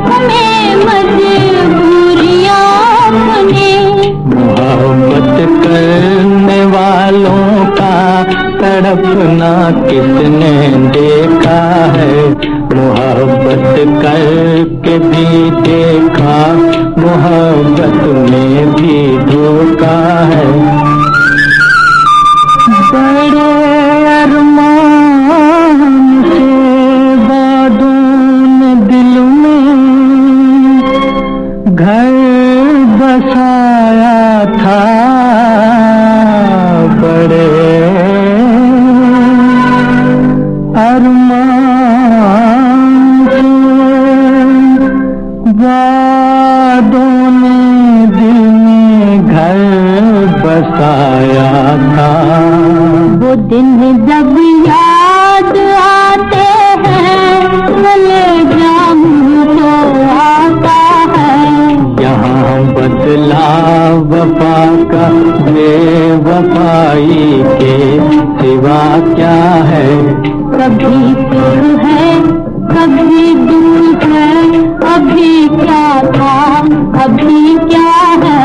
हमें मजबूरियां अपनी। मोहब्बत करने वालों का तड़पना किसने देखा है, मोहब्बत करके भी देखा, मोहब्बत में भी धोखा है। बड़े अरमान से बादों ने दिल में घर बसाया था, बड़े अरमान से वादों ने दिल में घर बसाया था। वो दिन जब याद आते हैं, कलेजा मुझे तो आता है। यहाँ बदला वफा का, बेवफाई के सिवा क्या है, कभी सुख है कभी दुख है, अभी क्या था अभी क्या है।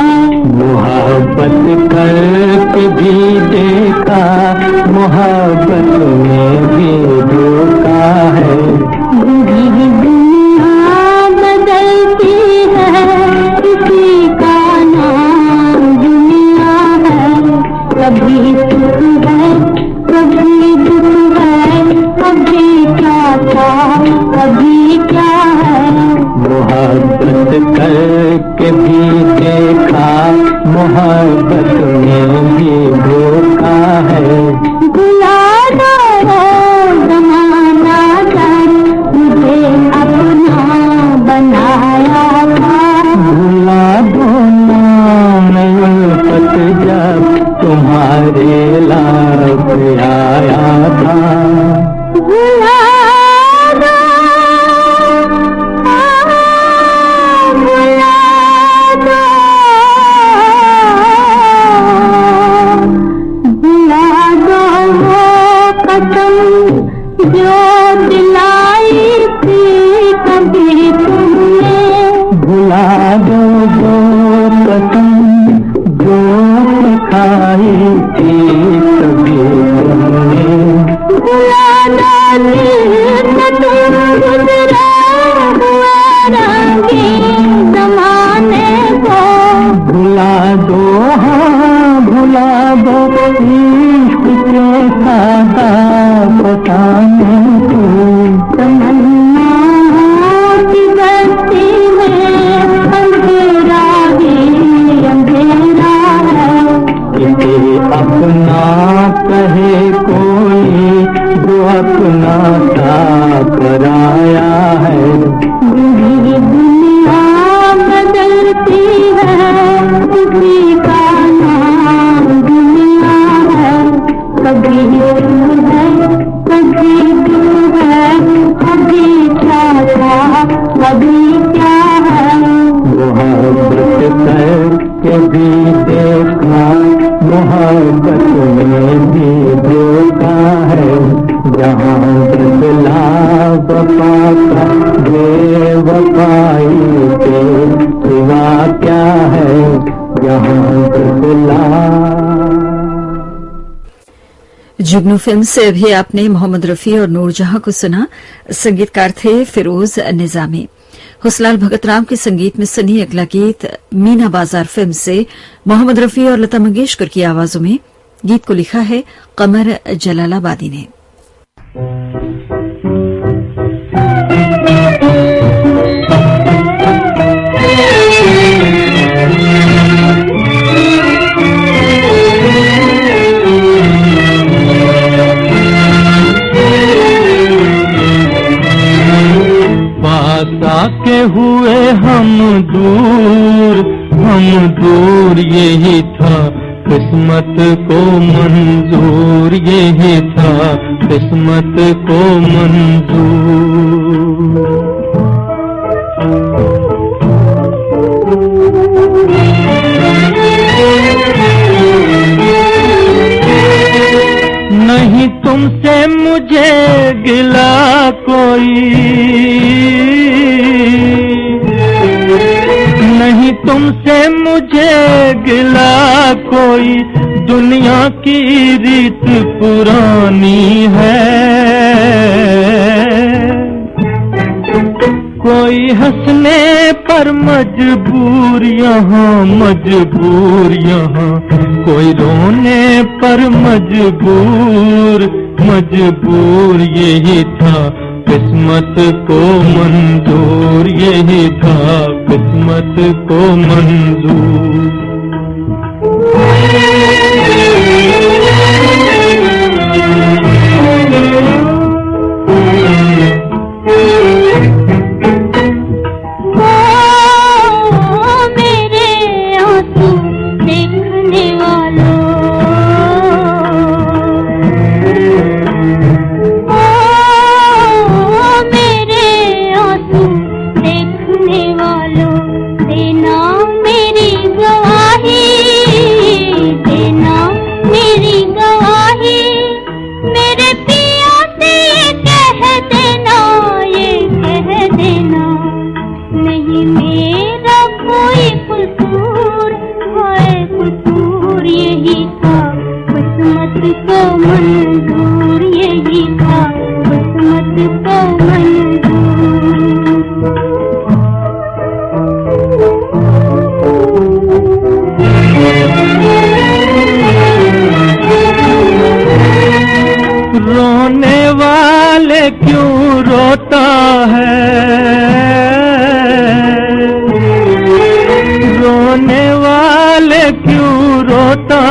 मोहब्बत करके भी देखा, मोहब्बत में भी धोखा है। यही दुनिया बदलती है, इसी का नाम दुनिया है। कभी सुख है कभी दुख है, कभी क्या था कभी क्या है। मोहब्बत करके भी देखा, मोहब्बत में भी धोखा है। आया था। भुला दो, भुला दो, भुला दो वो कसम जो दिलाई थी कभी तुमने। भुला दो जो कसम जो खाई थी कभी तुमने। भुला दो तुम गुजरा हुआ रंगीन ज़माने को। भुला दो, हाँ भुला दो इश्क के सादा बताने को। तमन्नाओं की बस्ती में अंधेरा ही अंधेरा है। इसे अपना कहे कोई जो अपना सा कराया है। ये दुनिया बदलती है, उसी का नाम दुनिया है। कभी तू है, कभी तू है, कभी क्या था, कभी क्या है। मोहब्बत करके भी देखा, मोहब्बत में भी देखा है। जहाँ बदला वफा का बेवफाई के सिवा क्या है। जहाँ बदला। जुगनू फिल्म से अभी आपने मोहम्मद रफी और नूरजहां को सुना। संगीतकार थे फिरोज निजामी। हुसलाल भगत राम के संगीत में सनी अगला गीत मीना बाजार फिल्म से मोहम्मद रफी और लता मंगेशकर की आवाजों में। गीत को लिखा है कमर जलालाबादी ने। के हुए हम दूर यही था किस्मत को मंजूर। यही था किस्मत को मंजूर। नहीं तुमसे मुझे गिला कोई, नहीं तुमसे मुझे गिला कोई। दुनिया की रीत पुरानी है। कोई हंसने पर मजबूर यहाँ, मजबूर यहाँ। कोई रोने पर मजबूर, मजबूर। यही था किस्मत को मंजूर। यही था किस्मत को मंजूर। रोने वाले क्यों रोता है, रोने वाले क्यों रोता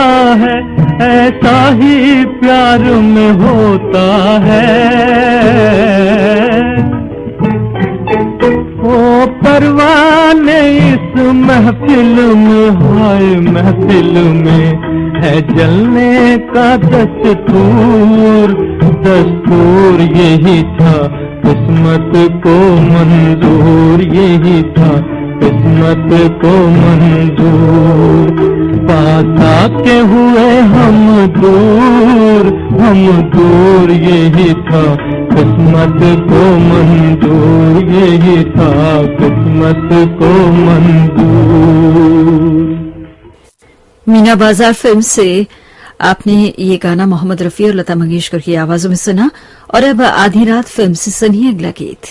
है, ऐसा ही प्यार में होता है। ओ परवाने इस महफिल में, हाय महफिल में है जलने का दस्तूर, दस्तूर यही था किस्मत को मंजूर, यही था किस्मत को मंजूर। पास आके हुए हम दूर यही था किस्मत को मंजूर, यही था किस्मत को मंजूर। मीना बाजार फिल्म से आपने ये गाना मोहम्मद रफी और लता मंगेशकर की आवाजों में सुना। और अब आधी रात फिल्म से सुनिए अगला गीत।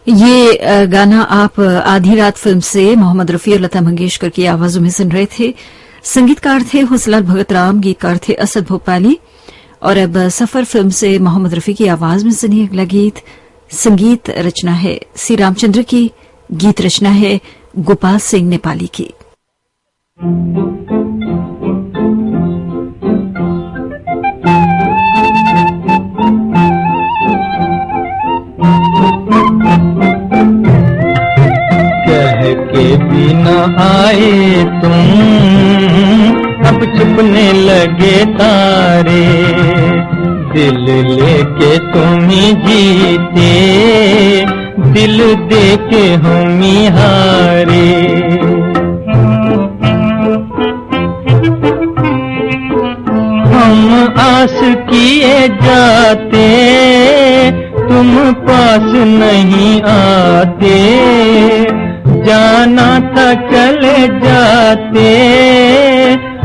ये गाना आप आधी रात फिल्म से मोहम्मद रफी और लता मंगेशकर की आवाजों में सुन रहे थे। संगीतकार थे हुसलाल भगत राम, गीतकार थे असद भोपाली। और अब सफर फिल्म से मोहम्मद रफी की आवाज में सुनिए अगला गीत। संगीत रचना है सी रामचंद्र की, गीत रचना है गोपाल सिंह नेपाली की। के भी न आए तुम, अब छुपने लगे तारे, दिल लेके तुम ही जीते, दिल देके हम ही हारे। हम आस किए जाते, तुम पास नहीं आते, जाना था चले जाते,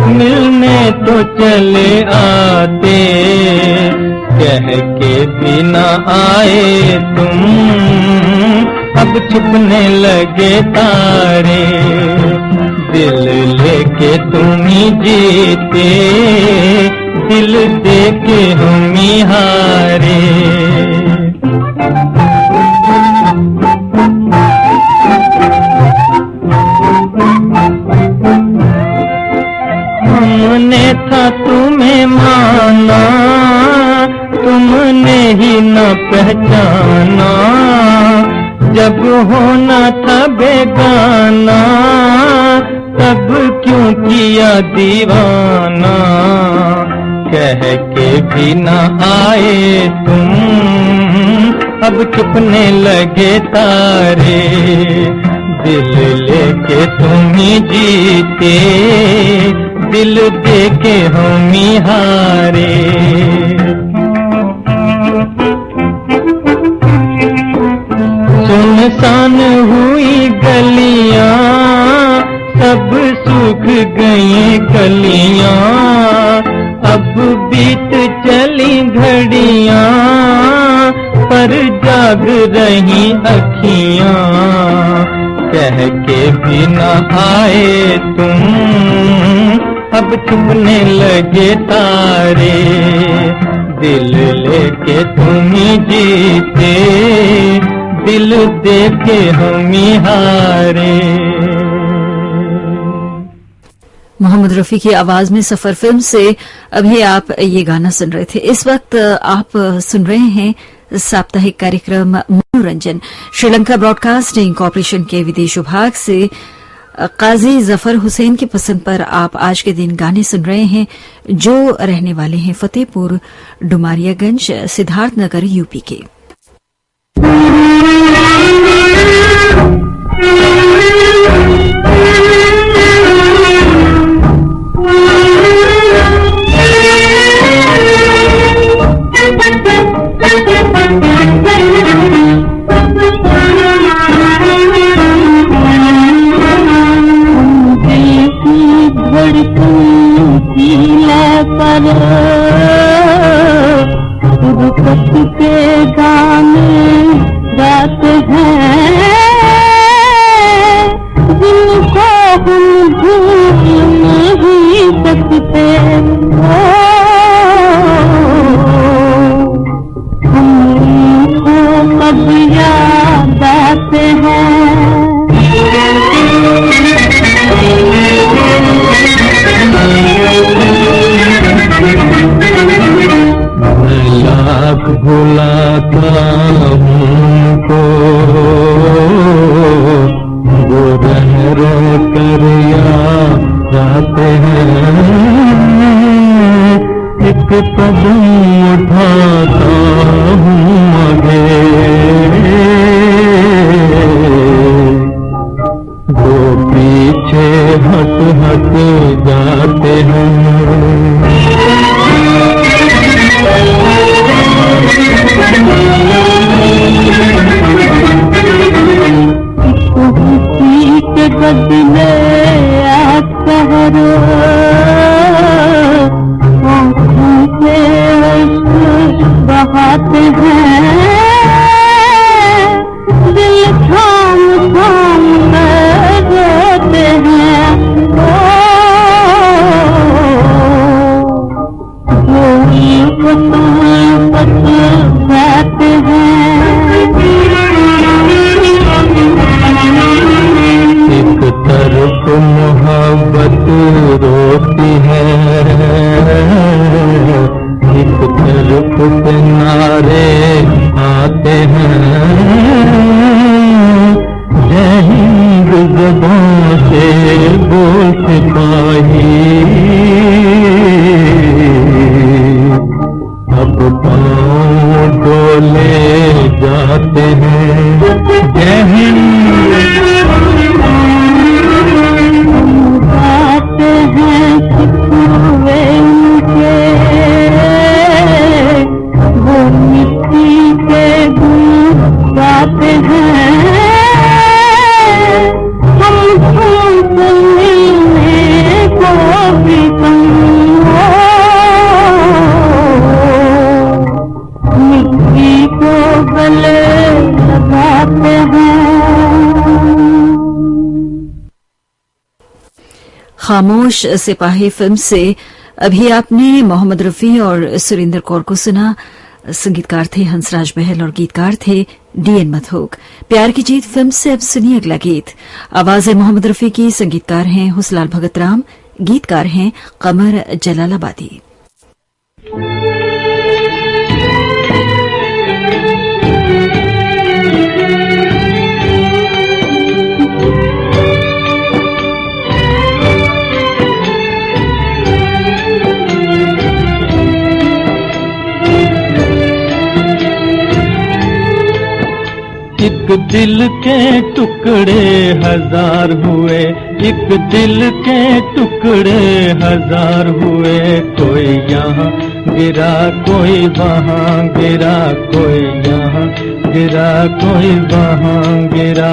मिलने तो चले आते, कह के बिना आए तुम, अब छुपने लगे तारे, दिल लेके तुम ही जीते, दिल दे के हम ही हारे। हमने था तुम्हें माना, तुमने ही न पहचाना, जब होना था बेगाना, तब क्यों किया दीवाना, कह के भी न आए तुम, अब छुपने लगे तारे, दिल लेके तुम ही जीते, दिल दे के हम ही हारे। सुनसान हुई गलियां, सब सूख गई कलियां, अब बीत चली घड़ियां, पर जाग रही अखियां, कह के भी न आए तुम, अब छुपने लगे तारे, दिल लेके तुम ही जीते, दिल दे के हम ही हारे। मोहम्मद रफी की आवाज में सफर फिल्म से अभी आप ये गाना सुन रहे थे। इस वक्त आप सुन रहे हैं साप्ताहिक कार्यक्रम मनोरंजन। श्रीलंका ब्रॉडकास्टिंग कॉरपोरेशन के विदेश विभाग से काजी जफर हुसैन की पसंद पर आप आज के दिन गाने सुन रहे हैं, जो रहने वाले हैं फतेहपुर डुमारियागंज, सिद्धार्थनगर, यूपी के। गुरबत के गाने गाते हैं, जिनको हम भूल नहीं सकते, हमको कब याद आते हैं। लाख भुलाता हमको, वो रह कर याद आते हैं, एक कदम उठाता हूँ आगे, वो पीछे हट हट जाते हैं। के बदले आसरो, आँखों से बहाते हैं, दिल थाम थाम कर रोते हैं, जाते हैं। एक तरफ मोहब्बत रोती है, एक तरफ से नारे आते हैं, जय हिंद ज़बां से बोल सिपाही, अब पाँव डोले जाते हैं, जय हिंद। गाते हैं सिखुए उनके, वो मिट्टी के गुण गाते हैं, हम तुमसे मिलने को भी खामोश सिपाही फिल्म से अभी आपने मोहम्मद रफी और सुरेंद्र कौर को सुना। संगीतकार थे हंसराज बहल और गीतकार थे डीएन मथोक। प्यार की जीत फिल्म से अब सुनिए अगला गीत। आवाज है मोहम्मद रफी की, संगीतकार हैं हुसलाल भगत राम, गीतकार हैं कमर जलालाबादी। एक दिल के टुकड़े हजार हुए, एक दिल के टुकड़े हजार हुए। कोई यहाँ गिरा कोई वहाँ गिरा, कोई यहाँ गिरा कोई वहाँ गिरा।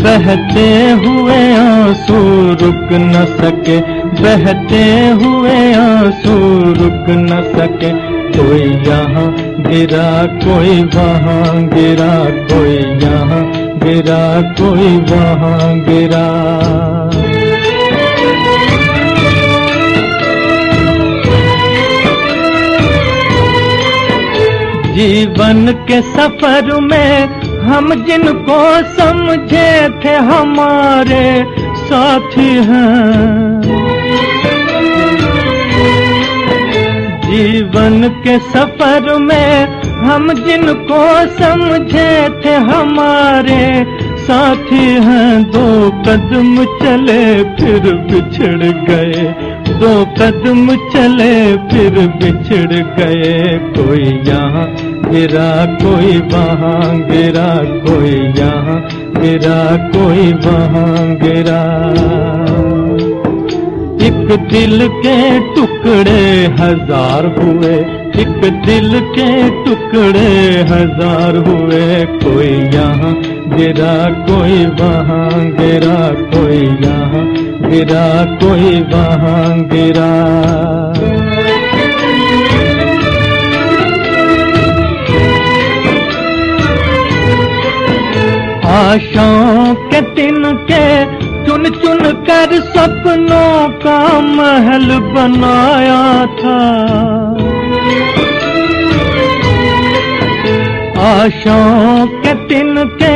बहते हुए आंसू रुक न सके, बहते हुए आंसू रुक न सके। कोई यहाँ गिरा कोई वहाँ गिरा, कोई यहाँ गिरा कोई वहाँ गिरा। जीवन के सफर में हम जिनको समझे थे हमारे साथी हैं। जीवन के सफर में हम जिनको समझे थे हमारे साथी हैं। दो कदम चले फिर बिछड़ गए, दो कदम चले फिर बिछड़ गए। कोई यहाँ गिरा कोई वहाँ गिरा, कोई यहाँ गिरा कोई वहाँ गिरा। एक दिल के टुकड़े हजार हुए, एक दिल के टुकड़े हजार हुए। कोई यहाँ गिरा कोई वहाँ गिरा, कोई यहाँ गिरा कोई वहाँ गिरा। आशाओं के तिनके चुन चुन कर सपनों का महल बनाया था। आशाओं के तिनके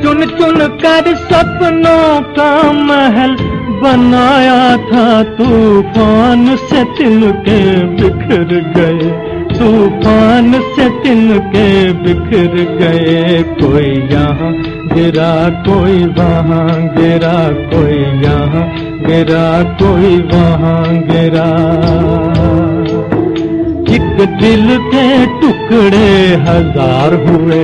चुन चुन कर सपनों का महल बनाया था। तूफान से तिनके बिखर गए, तूफान से तिनके बिखर गए। कोई यहाँ गिरा कोई वहाँ गिरा, कोई यहाँ गिरा कोई वहाँ गिरा। एक दिल के टुकड़े हजार हुए,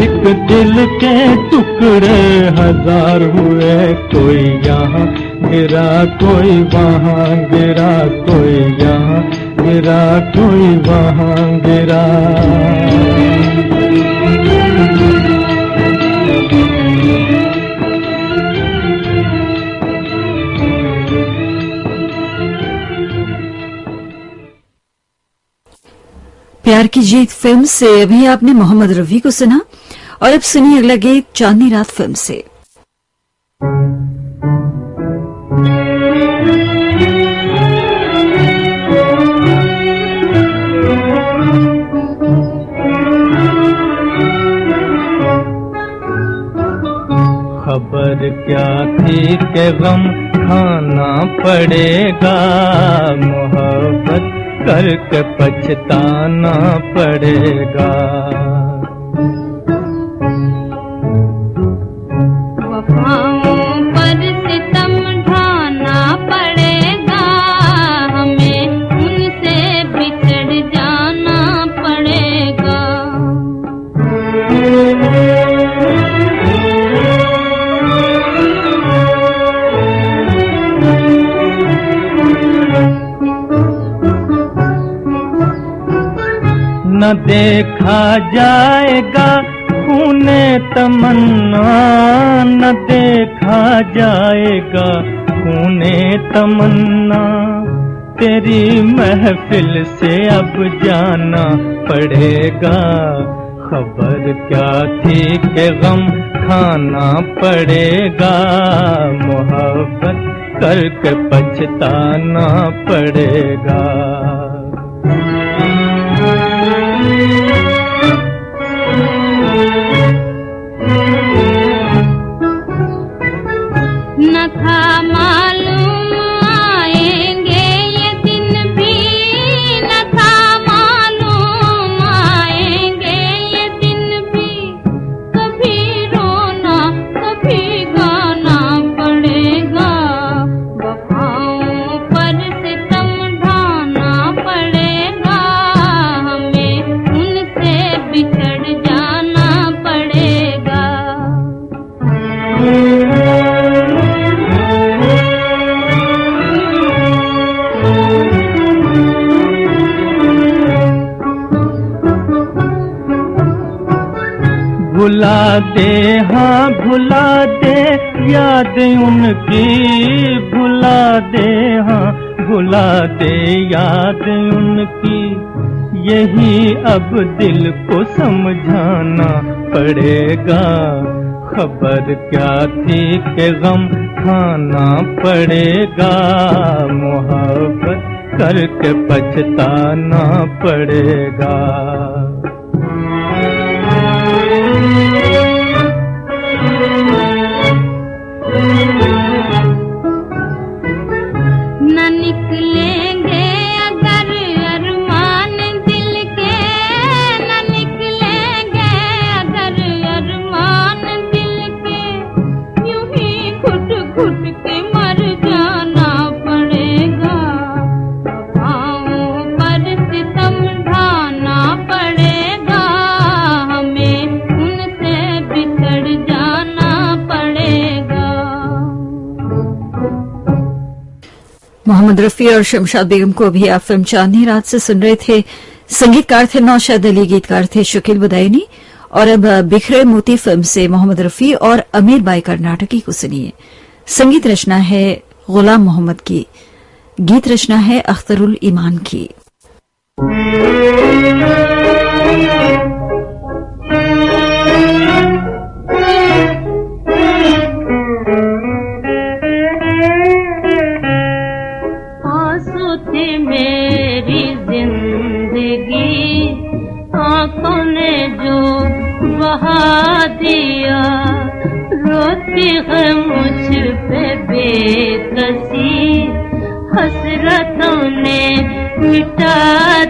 एक दिल के टुकड़े हजार हुए। कोई यहाँ गिरा कोई वहाँ गिरा, कोई यहाँ गिरा कोई वहाँ गिरा। प्यार की जीत फिल्म से अभी आपने मोहम्मद रफी को सुना और अब सुनिए अगला गीत चांदनी रात फिल्म से। खबर क्या थी कि गम खाना पड़ेगा, मोहब्बत करके पछताना पड़ेगा। वफाओं पर सितम ढाना पड़ेगा, हमें उनसे बिछड़ जाना पड़ेगा। न देखा जाएगा खूने तमन्ना, न देखा जाएगा खूने तमन्ना। तेरी महफिल से अब जाना पड़ेगा, खबर क्या थी कि गम खाना पड़ेगा, मोहब्बत करके पछताना पड़ेगा। न था मालूम आएंगे ये दिन भी, न था मालूम आएंगे ये दिन भी। कभी रोना कभी गाना पड़ेगा, वफाओं पर सितम ढाना पड़ेगा। हमें उनसे बिछड़ जाना पड़ेगा। भुला दे हाँ भुला दे याद उनकी, भुला दे हाँ भुला दे याद उनकी। यही अब दिल को समझाना पड़ेगा। खबर क्या थी कि गम खाना पड़ेगा, मोहब्बत करके पछताना पड़ेगा। न निकलेंगे अगर अरमान दिल के, न निकलेंगे अगर अरमान दिल के। यूं ही घुट घुट के मर जाना पड़ेगा, वफाओं पर सितम ढाना पड़ेगा। हमें उनसे बिछड़ जाना पड़ेगा। मोहम्मद रफी और शमशाद बेगम को भी आप फिल्म चांदनी रात से सुन रहे थे। संगीतकार थे नौशाद अली, गीतकार थे शकील बदायूनी। और अब बिखरे मोती फिल्म से मोहम्मद रफी और अमीर बाई कर्नाटकी को सुनिए। संगीत रचना है गुलाम मोहम्मद की, गीत रचना है अख्तरुल ईमान की। आंसू थी मेरी जिंदगी, आंखों ने जो बहा दिया। रोती है मुझ पे बेकसी, हसरतों ने मिटा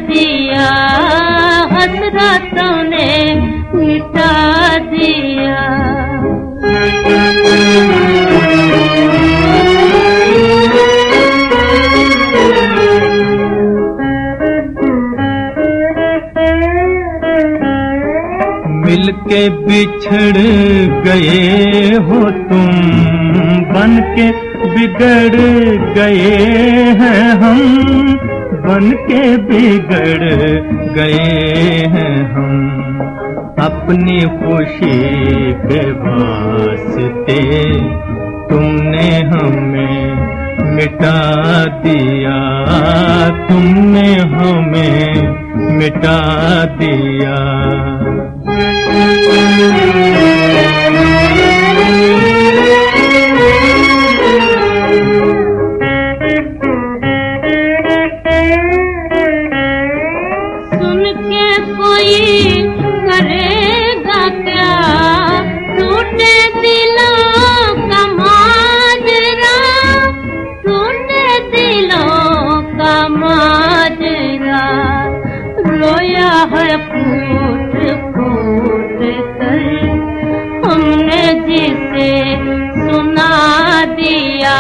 दिया, हसरतों ने मिटा दिया। मिलके बिछड़ गए हो तुम, बन के बिगड़ गए हैं हम, बन के बिगड़ गए हैं हम। अपनी खुशी के वास्ते तुमने हमें मिटा दिया, तुमने हमें मिटा दिया। सुन के कोई करेगा क्या टूटे दिलों का माजरा, टूटे दिलों का माजरा। रोया है फूट फूट कर हमने जिसे सुना दिया,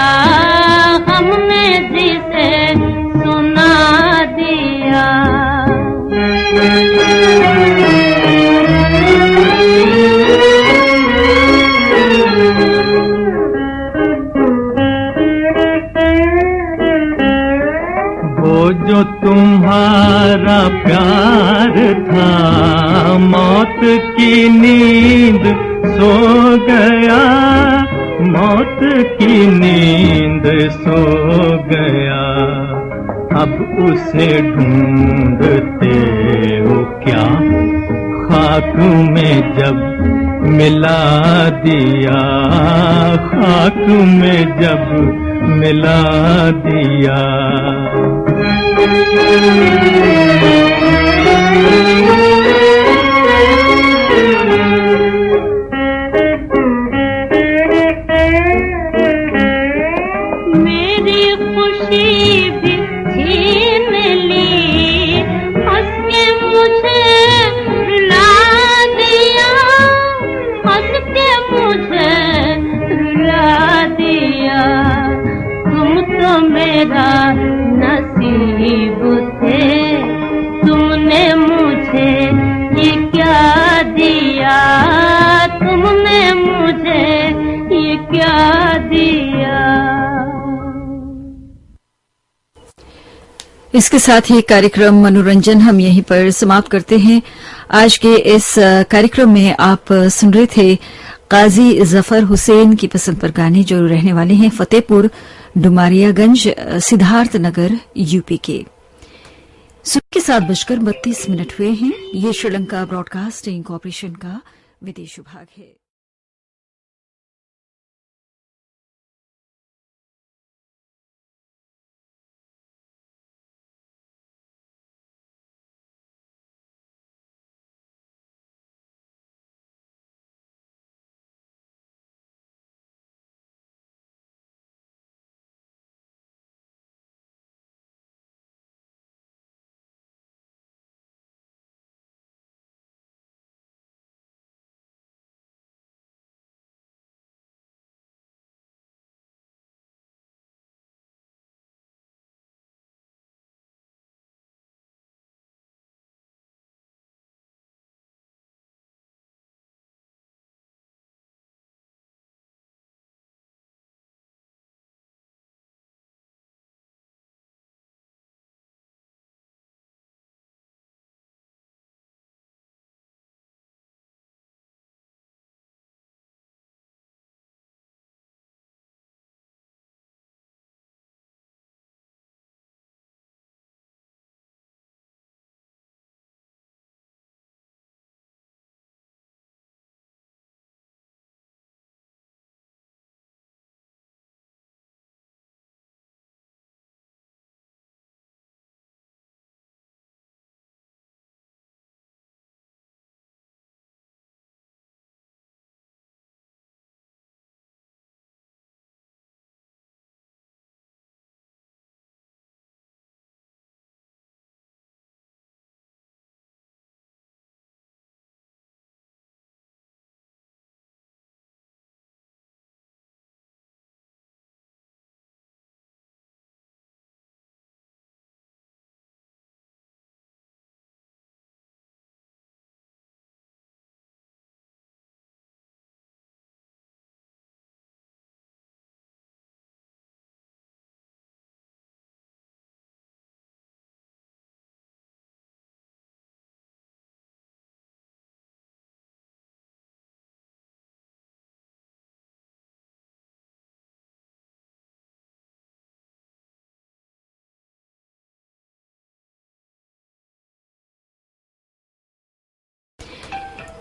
हमने जिसे सुना दिया। वो जो तुम्हारा प्यार था, मौत की नींद सो गया, मौत की नींद सो गया। अब उसे ढूंढते हो क्या खाक में जब मिला दिया, खाक में जब मिला दिया। मेरी खुशी भी छीन ली, हंस के मुझे रुला दिया, हंस के मुझे रुला दिया। तुम तो मेरा नसीब थे, तुमने मुझे ये क्या दिया, तुमने मुझे ये क्या दिया। इसके साथ ही कार्यक्रम मनोरंजन हम यहीं पर समाप्त करते हैं। आज के इस कार्यक्रम में आप सुन रहे थे काजी जफर हुसैन की पसंद पर गाने, जो रहने वाले हैं फतेहपुर डुमारियागंज, सिद्धार्थ नगर, यूपी के। सुबह के 7:32 हुए हैं। ये श्रीलंका ब्रॉडकास्टिंग कॉरपोरेशन का विदेश विभाग है।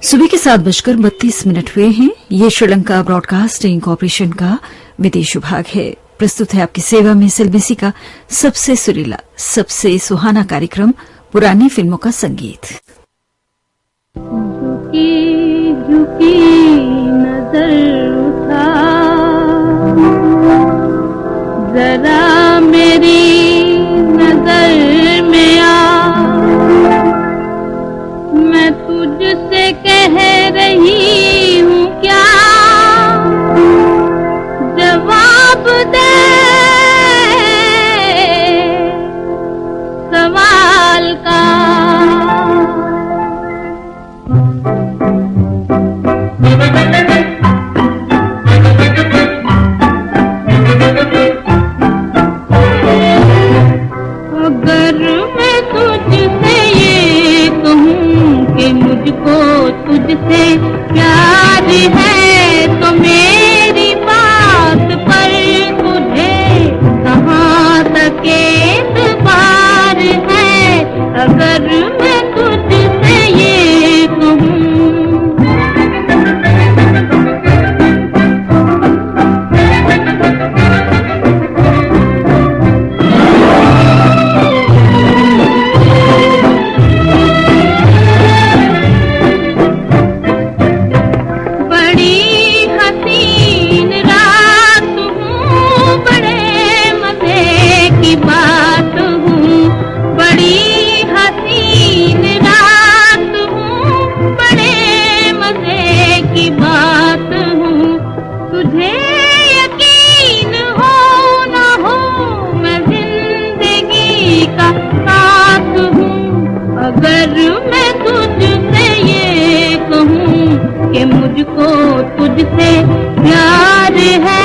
सुबह के 7:32 हुए हैं। ये श्रीलंका ब्रॉडकास्टिंग कॉरपोरेशन का विदेश विभाग है। प्रस्तुत है आपकी सेवा में सिलबिसी का सबसे सुरीला, सबसे सुहाना कार्यक्रम पुरानी फिल्मों का संगीत। झुकी झुकी नजर उठा, जरा मेरी नजर में आ, मैं तुझसे कह रही हूँ क्या, जवाब दे सवाल का। अगर मैं तुझसे ये कहूँ कि मुझको तुझसे प्यार है, तो मेरी बात पर तुझे कहाँ तक एतबार है। अगर मैं तुझसे ये कहूँ तुझसे प्यार है।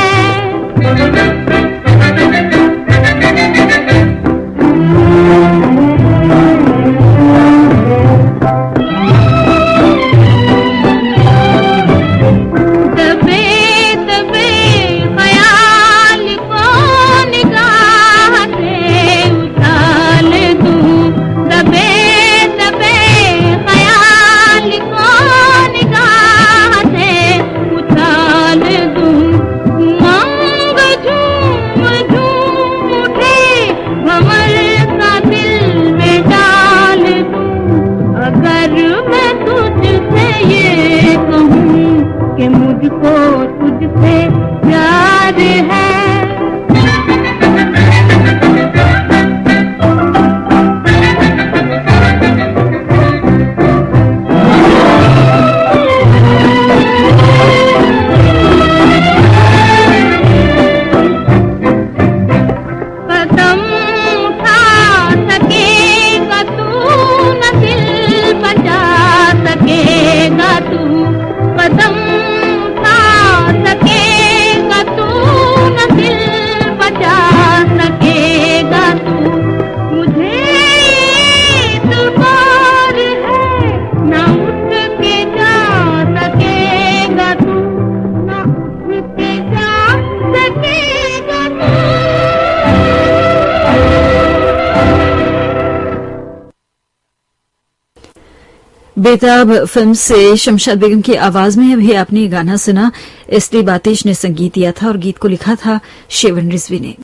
बेताब फिल्म से शमशाद बेगम की आवाज में अभी आपने ये गाना सुना। एसडी बातिश ने संगीत दिया था और गीत को लिखा था शेवन रिजवी ने।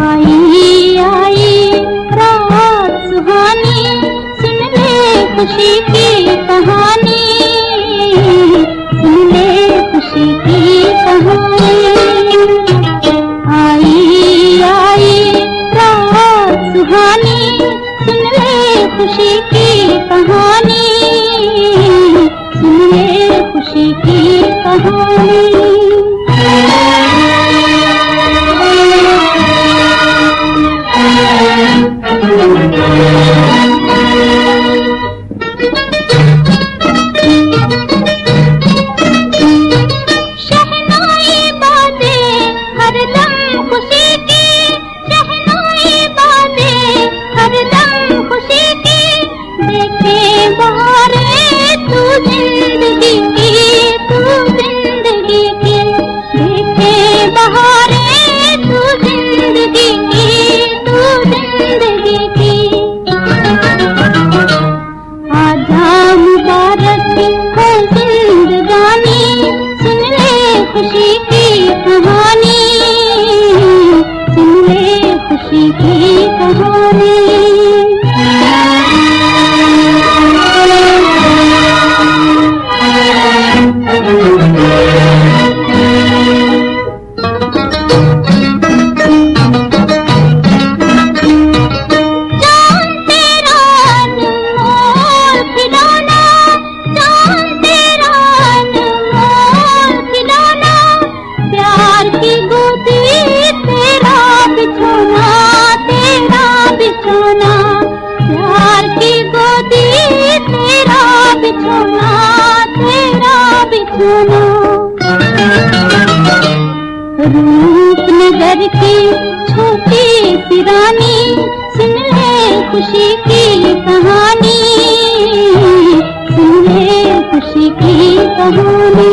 आई आई रात सुहानी, सुन ले खुशी की कहानी, सुन ले खुशी की कहानी। आई आई रात सुहानी, सुन ले खुशी की कहानी, सुन ले खुशी की कहानी। रूपनगर की छोटी सी रानी, सुन ले खुशी की कहानी, सुन ले खुशी की कहानी।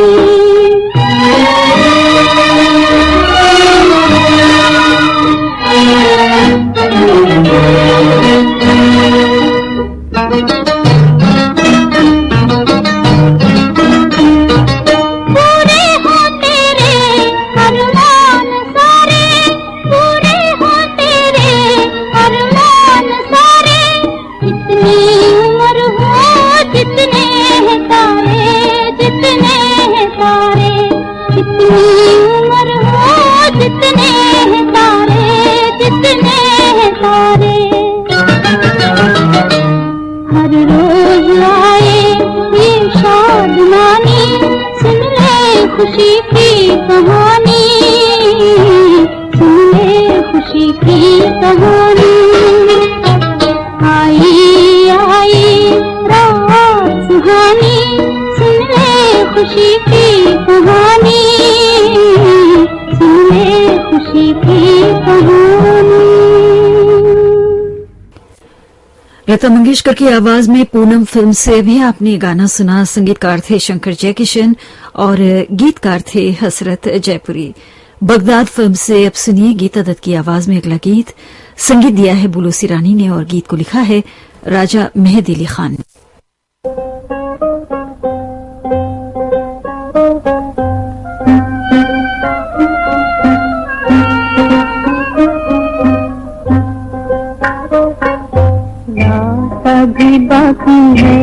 जितने लता मंगेशकर की आवाज में पूनम फिल्म से भी आपने गाना सुना। संगीतकार थे शंकर जयकिशन और गीतकार थे हसरत जयपुरी। बगदाद फिल्म से अब सुनिए गीता दत्त की आवाज में अगला गीत। संगीत दिया है बुलोसी रानी ने और गीत को लिखा है राजा मेहदी अली खान ने। अभी बाकी है,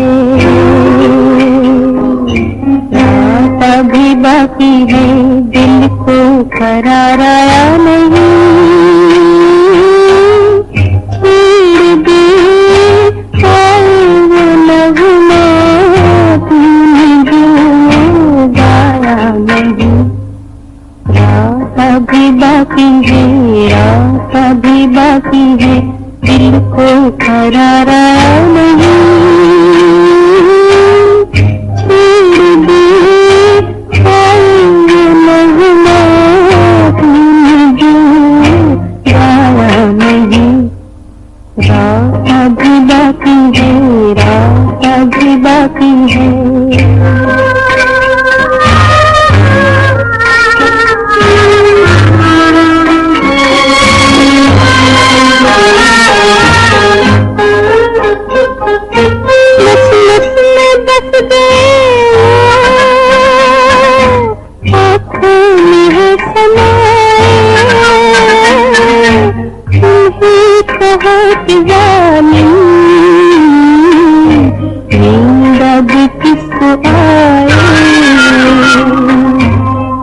रात अभी बाकी है, दिल को करार आया नहीं। छेड़ दे वो नगमा तूने जो गाया नहीं। रात अभी बाकी है, रात अभी बाकी है, दिल को करार आया नहीं। छेड़ दे वो नगमा तूने जो गाया नहीं। रात अभी बाकी है, रात अभी बाकी है।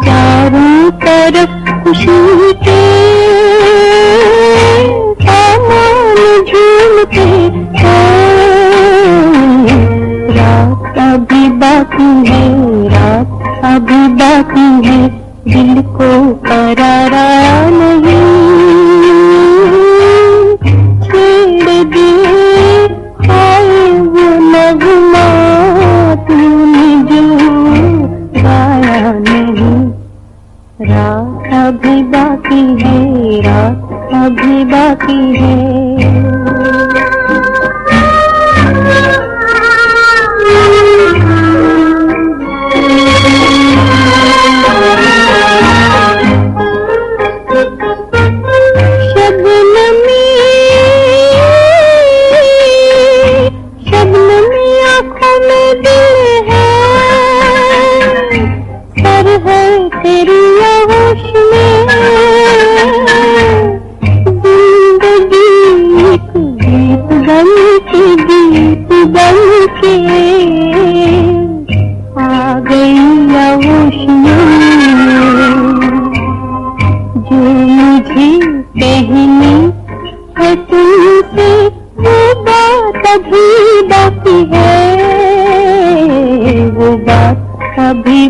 चारों तरफ खुशी के सामान झूमते रात अभी बाकी है, रात अभी बाकी है, दिल को करार आया नहीं। छेड़ दे वो नगमा तूने जो गाया नहीं। रात अभी बाकी है, रात अभी बाकी है।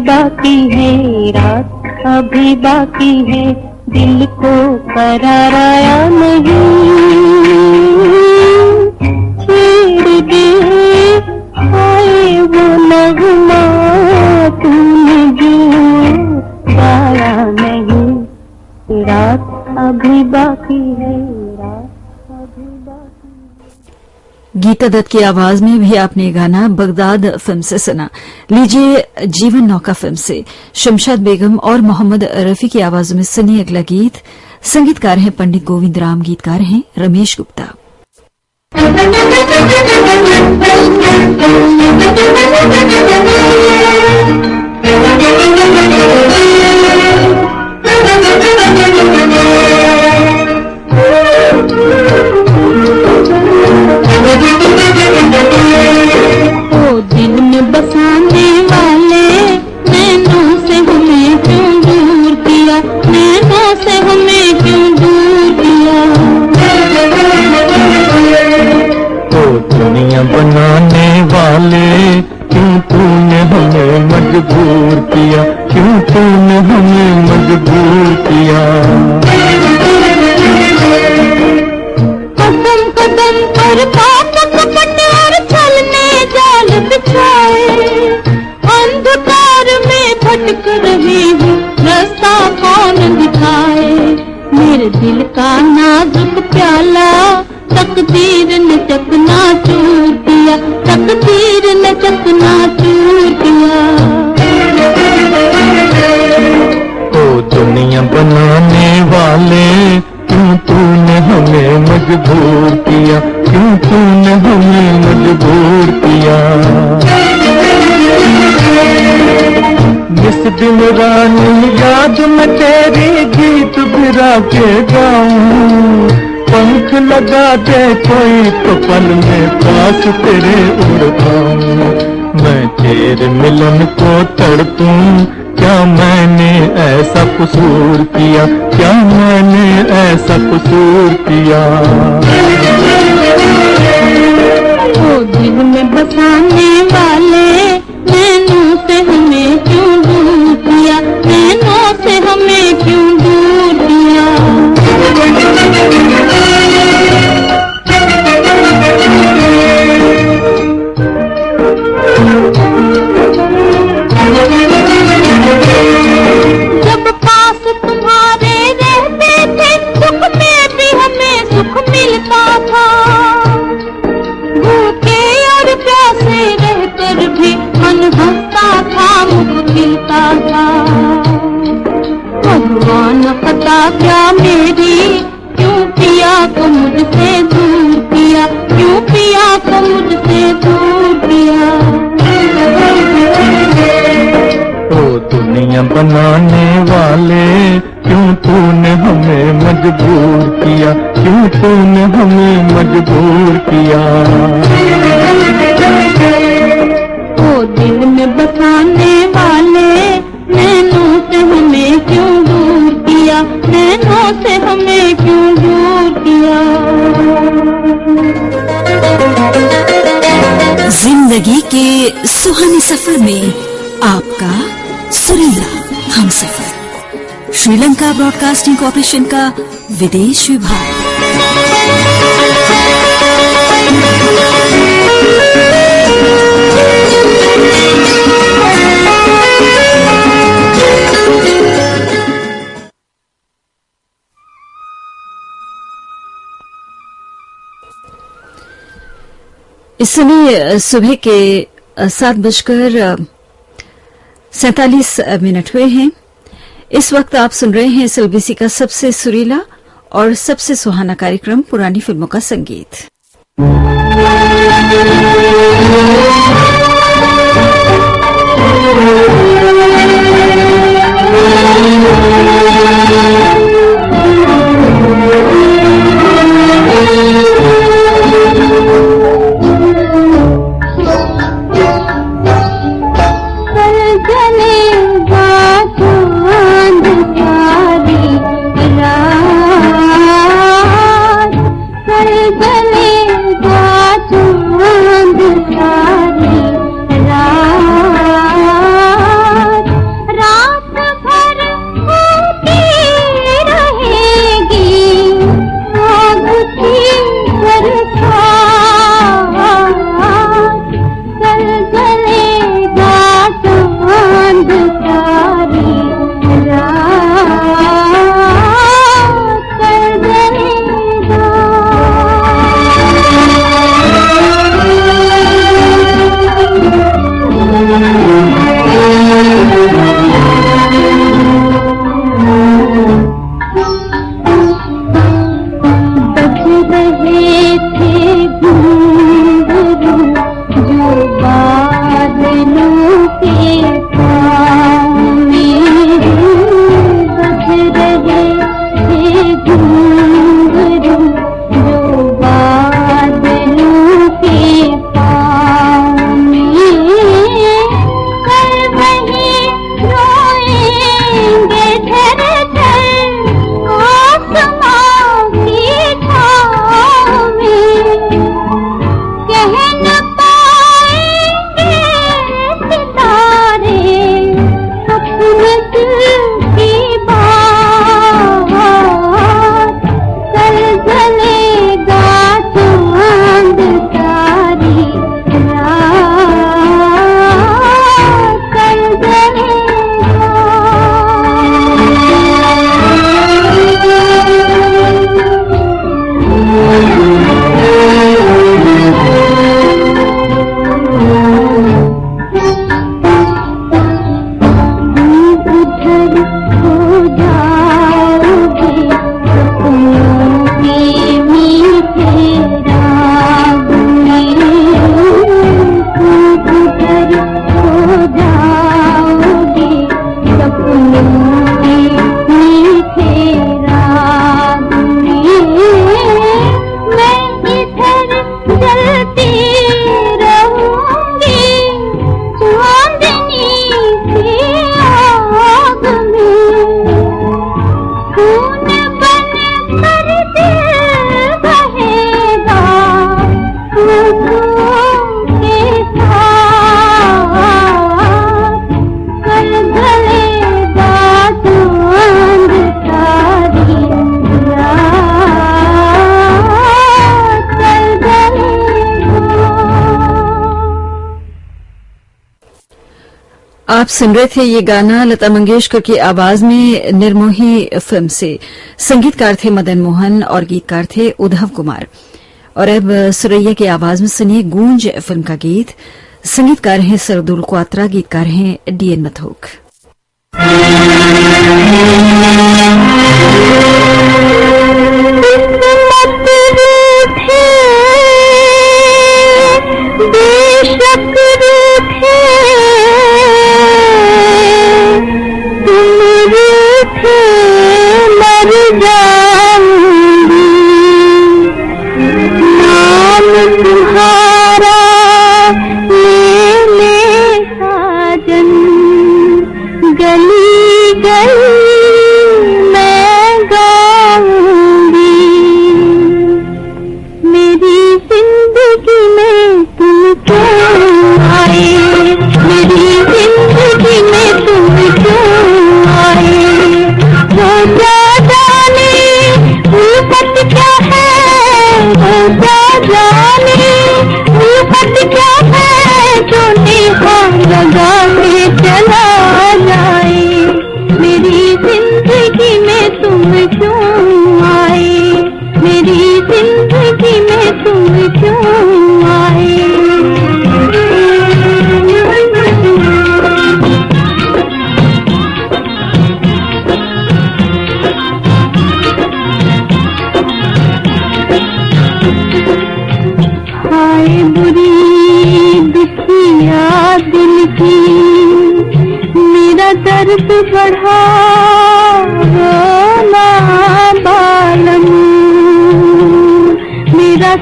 बाकी है, रात अभी बाकी है, दिल को करार आया नहीं। छेड़ दे आए वो नगमा तूने जो गाया नहीं। रात अभी बाकी है, रात अभी बाकी। गीता दत्त की आवाज में भी आपने गाना बगदाद फिल्म से सुना। लीजिए जीवन नौका फिल्म से शमशाद बेगम और मोहम्मद रफी की आवाजों में सुनिए अगला गीत। संगीतकार हैं पंडित गोविंद राम, गीतकार हैं रमेश गुप्ता। दिल में बसाने वाले नैनों से हमें क्यों दूर किया, नैनों से हमें क्यों दूर किया। तो दुनिया बनाने वाले क्यों तूने हमें मजबूर किया, क्यों तूने हमें मजबूर किया। कदम कदम पर पाप कपट और छलने जाल बिछाए, अंधकार में भटक रही हूँ, रास्ता कौन दिखाए। मेरे दिल का नाजुक प्याला तकदीर ने चकना चूर किया, तकदीर ने चकना चूर किया। ओ दुनिया बनाने वाले, क्यों तूने हमें मजबूर किया, क्यों तूने हमें मजबूर किया। जिस दिन रानी याद में तेरी गीत गिरा के गाऊं, पंख लगा दे कोई तो पल में पास तेरे उड़ पाऊं। मैं तेरे मिलन को तड़पूं, क्या मैंने ऐसा कसूर किया, क्या मैंने ऐसा कसूर किया। ओ दिल में बसाने वाले, नैनों से हमें क्यों दूर किया, नैनों से हमें क्यों दूर किया। जब पास तुम्हारे रहते थे, सुख में भी हमें सुख मिलता था। भूखे और प्यासे रहकर भी मन हंसता था, मुख खिलता था। भगवान पता क्या मेरी, क्यों पिया को मुझसे दूर किया, क्यों पिया को मुझसे दूर किया। ओ दुनिया बनाने वाले, क्यों तूने हमें मजबूर किया, क्यों तूने हमें मजबूर किया। ओ दिल में बसाने वाले, नैनों से हमें क्यों दूर किया, नैनों से हमें क्यों दूर किया। जिंदगी के सुहाने सफर में आपका सुरीला हमसफर। श्रीलंका ब्रॉडकास्टिंग कॉर्पोरेशन का विदेश विभाग। इस समय सुबह के 7:47 हुए हैं। इस वक्त आप सुन रहे हैं एसएलबीसी का सबसे सुरीला और सबसे सुहाना कार्यक्रम पुरानी फिल्मों का संगीत। आप सुन रहे थे ये गाना लता मंगेशकर की आवाज में निर्मोही फिल्म से। संगीतकार थे मदन मोहन और गीतकार थे उद्धव कुमार। और अब सुरैया की आवाज में सुनिए गूंज फिल्म का गीत। संगीतकार हैं सरदुल क्वात्रा, गीतकार हैं डीएन मथोक।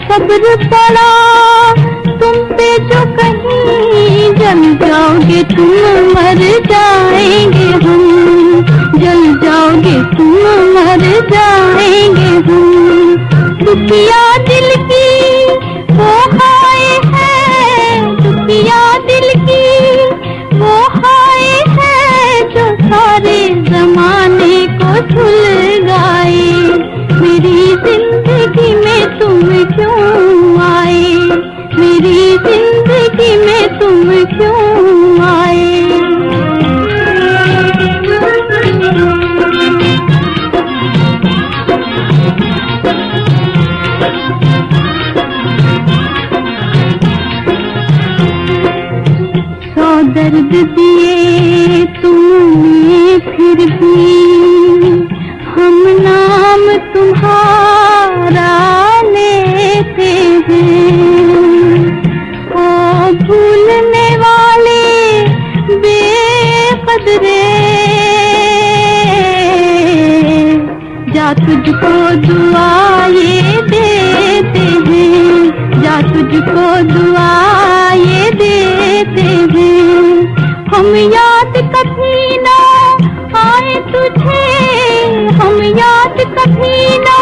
सब्र पड़ा तुम पे जो कहीं जल जाओगे तुम मर जाएंगे हम, जल जाओगे तुम मर जाएंगे हम। दुखिया दिल की वो हाय है, दुखिया दिल की वो हाय है जो सारे जमाने को सुलगाए। मेरी जिंदगी में तुम क्यों आए, मेरी जिंदगी में तुम क्यों आए। सौ दर्द दिए तुमने फिर भी हम नाम तुम्हारा लेते हैं। ओ भूलने वाले बेकदरे, जा तुझको दुआ ये देते हैं, जा तुझको दुआ ये देते हैं। हम याद कभी ना आए तुझे, हम याद कभी ना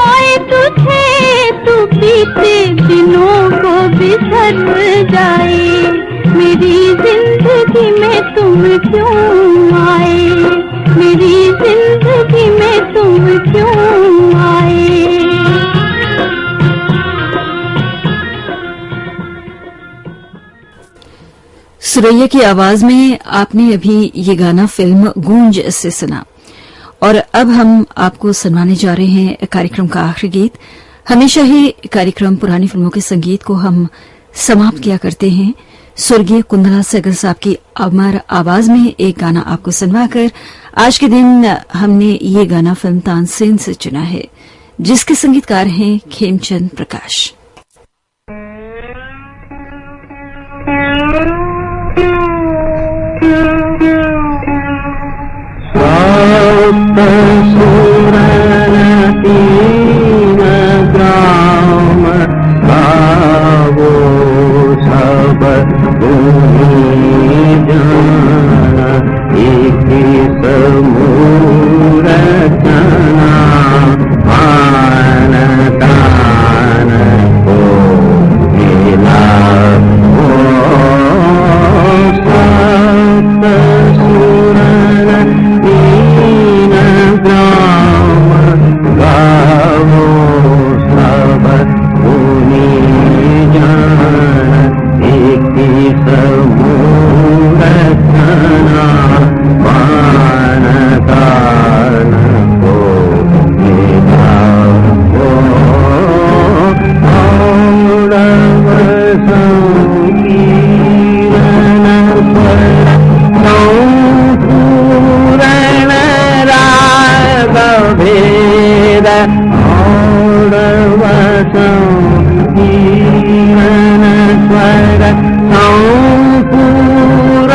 आए तुझे, तू बीते दिनों को बिसर जाए। मेरी जिंदगी में तुम क्यों आए, मेरी जिंदगी में तुम क्यों आए। सुरैया की आवाज में आपने अभी ये गाना फिल्म गूंज से सुना। और अब हम आपको सुनवाने जा रहे हैं कार्यक्रम का आखिरी गीत। हमेशा ही कार्यक्रम पुरानी फिल्मों के संगीत को हम समाप्त किया करते हैं स्वर्गीय कुंदला सहगल साहब की अमर आवाज में एक गाना आपको सुनवाकर। आज के दिन हमने ये गाना फिल्म तानसेन से चुना है, जिसके संगीतकार हैं खेमचंद प्रकाश। भेद और वसं जीवन स्वर संपूर्ण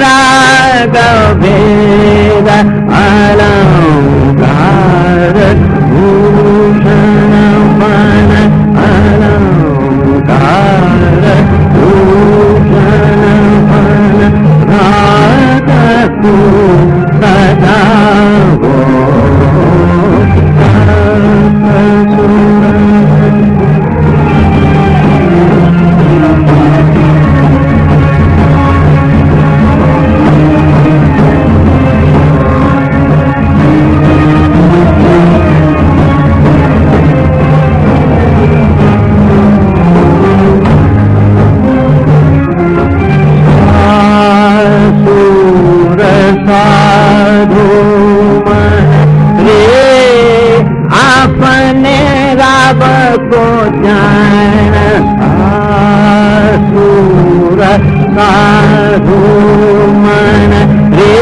राग भेद अलंकार भूषण मन अलंकार भूषण मन राग तू सदा वो को जान आसूर साधु मन रे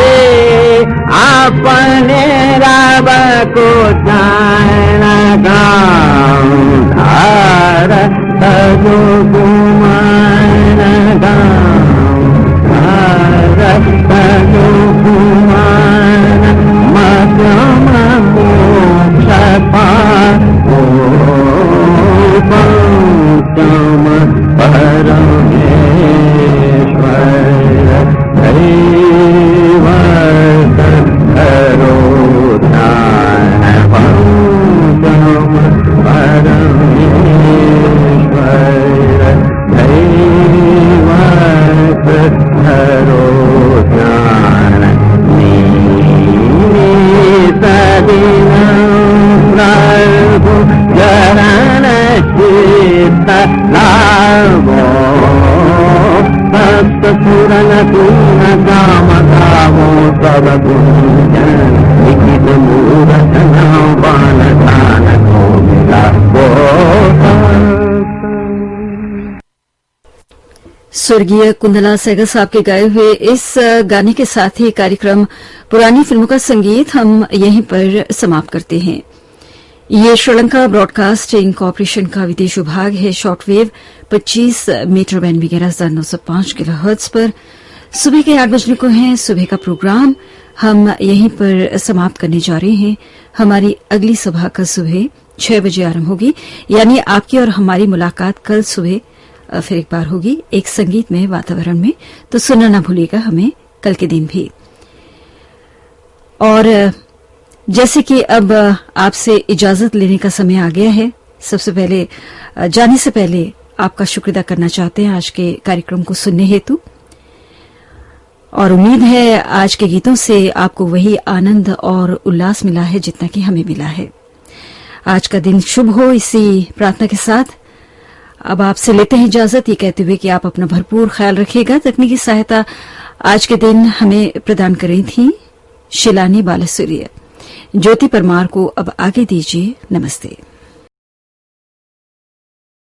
अपने रब को जान गाँव धार तजो गुमान गाँव धार तजो गुमान मध्यम मोक्ष पाओ पंचम परमेश्वर दैवत करो ध्यान पंचम परमेश्वर दैवत करो ध्यान नीत जरण चित्त लाभो भक्त सुरन तून काम गावो सब गुंजन लिखित मूरत नाम बान दान को मिला स्वर्गीय कुंदला सहगल साहब के गाए हुए इस गाने के साथ ही कार्यक्रम पुरानी फिल्मों का संगीत हम यहीं पर समाप्त करते हैं। ये श्रीलंका ब्रॉडकास्टिंग कॉरपोरेशन का विदेश विभाग है। शॉर्टवेव 25 मीटर बैंड में 11,905 किलोहर्ट्ज पर सुबह के 8 बजने को है। सुबह का प्रोग्राम हम यहीं पर समाप्त करने जा रहे हैं। हमारी अगली सभा कल सुबह 6 बजे आरंभ होगी, यानी आपकी और हमारी मुलाकात कल सुबह फिर एक बार होगी एक संगीतमय वातावरण में। तो सुनना न भूलिएगा हमें कल के दिन भी। और जैसे कि अब आपसे इजाजत लेने का समय आ गया है, सबसे पहले जाने से पहले आपका शुक्र अदा करना चाहते हैं आज के कार्यक्रम को सुनने हेतु। और उम्मीद है आज के गीतों से आपको वही आनंद और उल्लास मिला है जितना कि हमें मिला है। आज का दिन शुभ हो, इसी प्रार्थना के साथ अब आपसे लेते हैं इजाजत, ये कहते हुए कि आप अपना भरपूर ख्याल रखिएगा। तकनीकी सहायता आज के दिन हमें प्रदान कर रही थी शिलानी बालासूर्य। ज्योति परमार को अब आगे दीजिए। नमस्ते।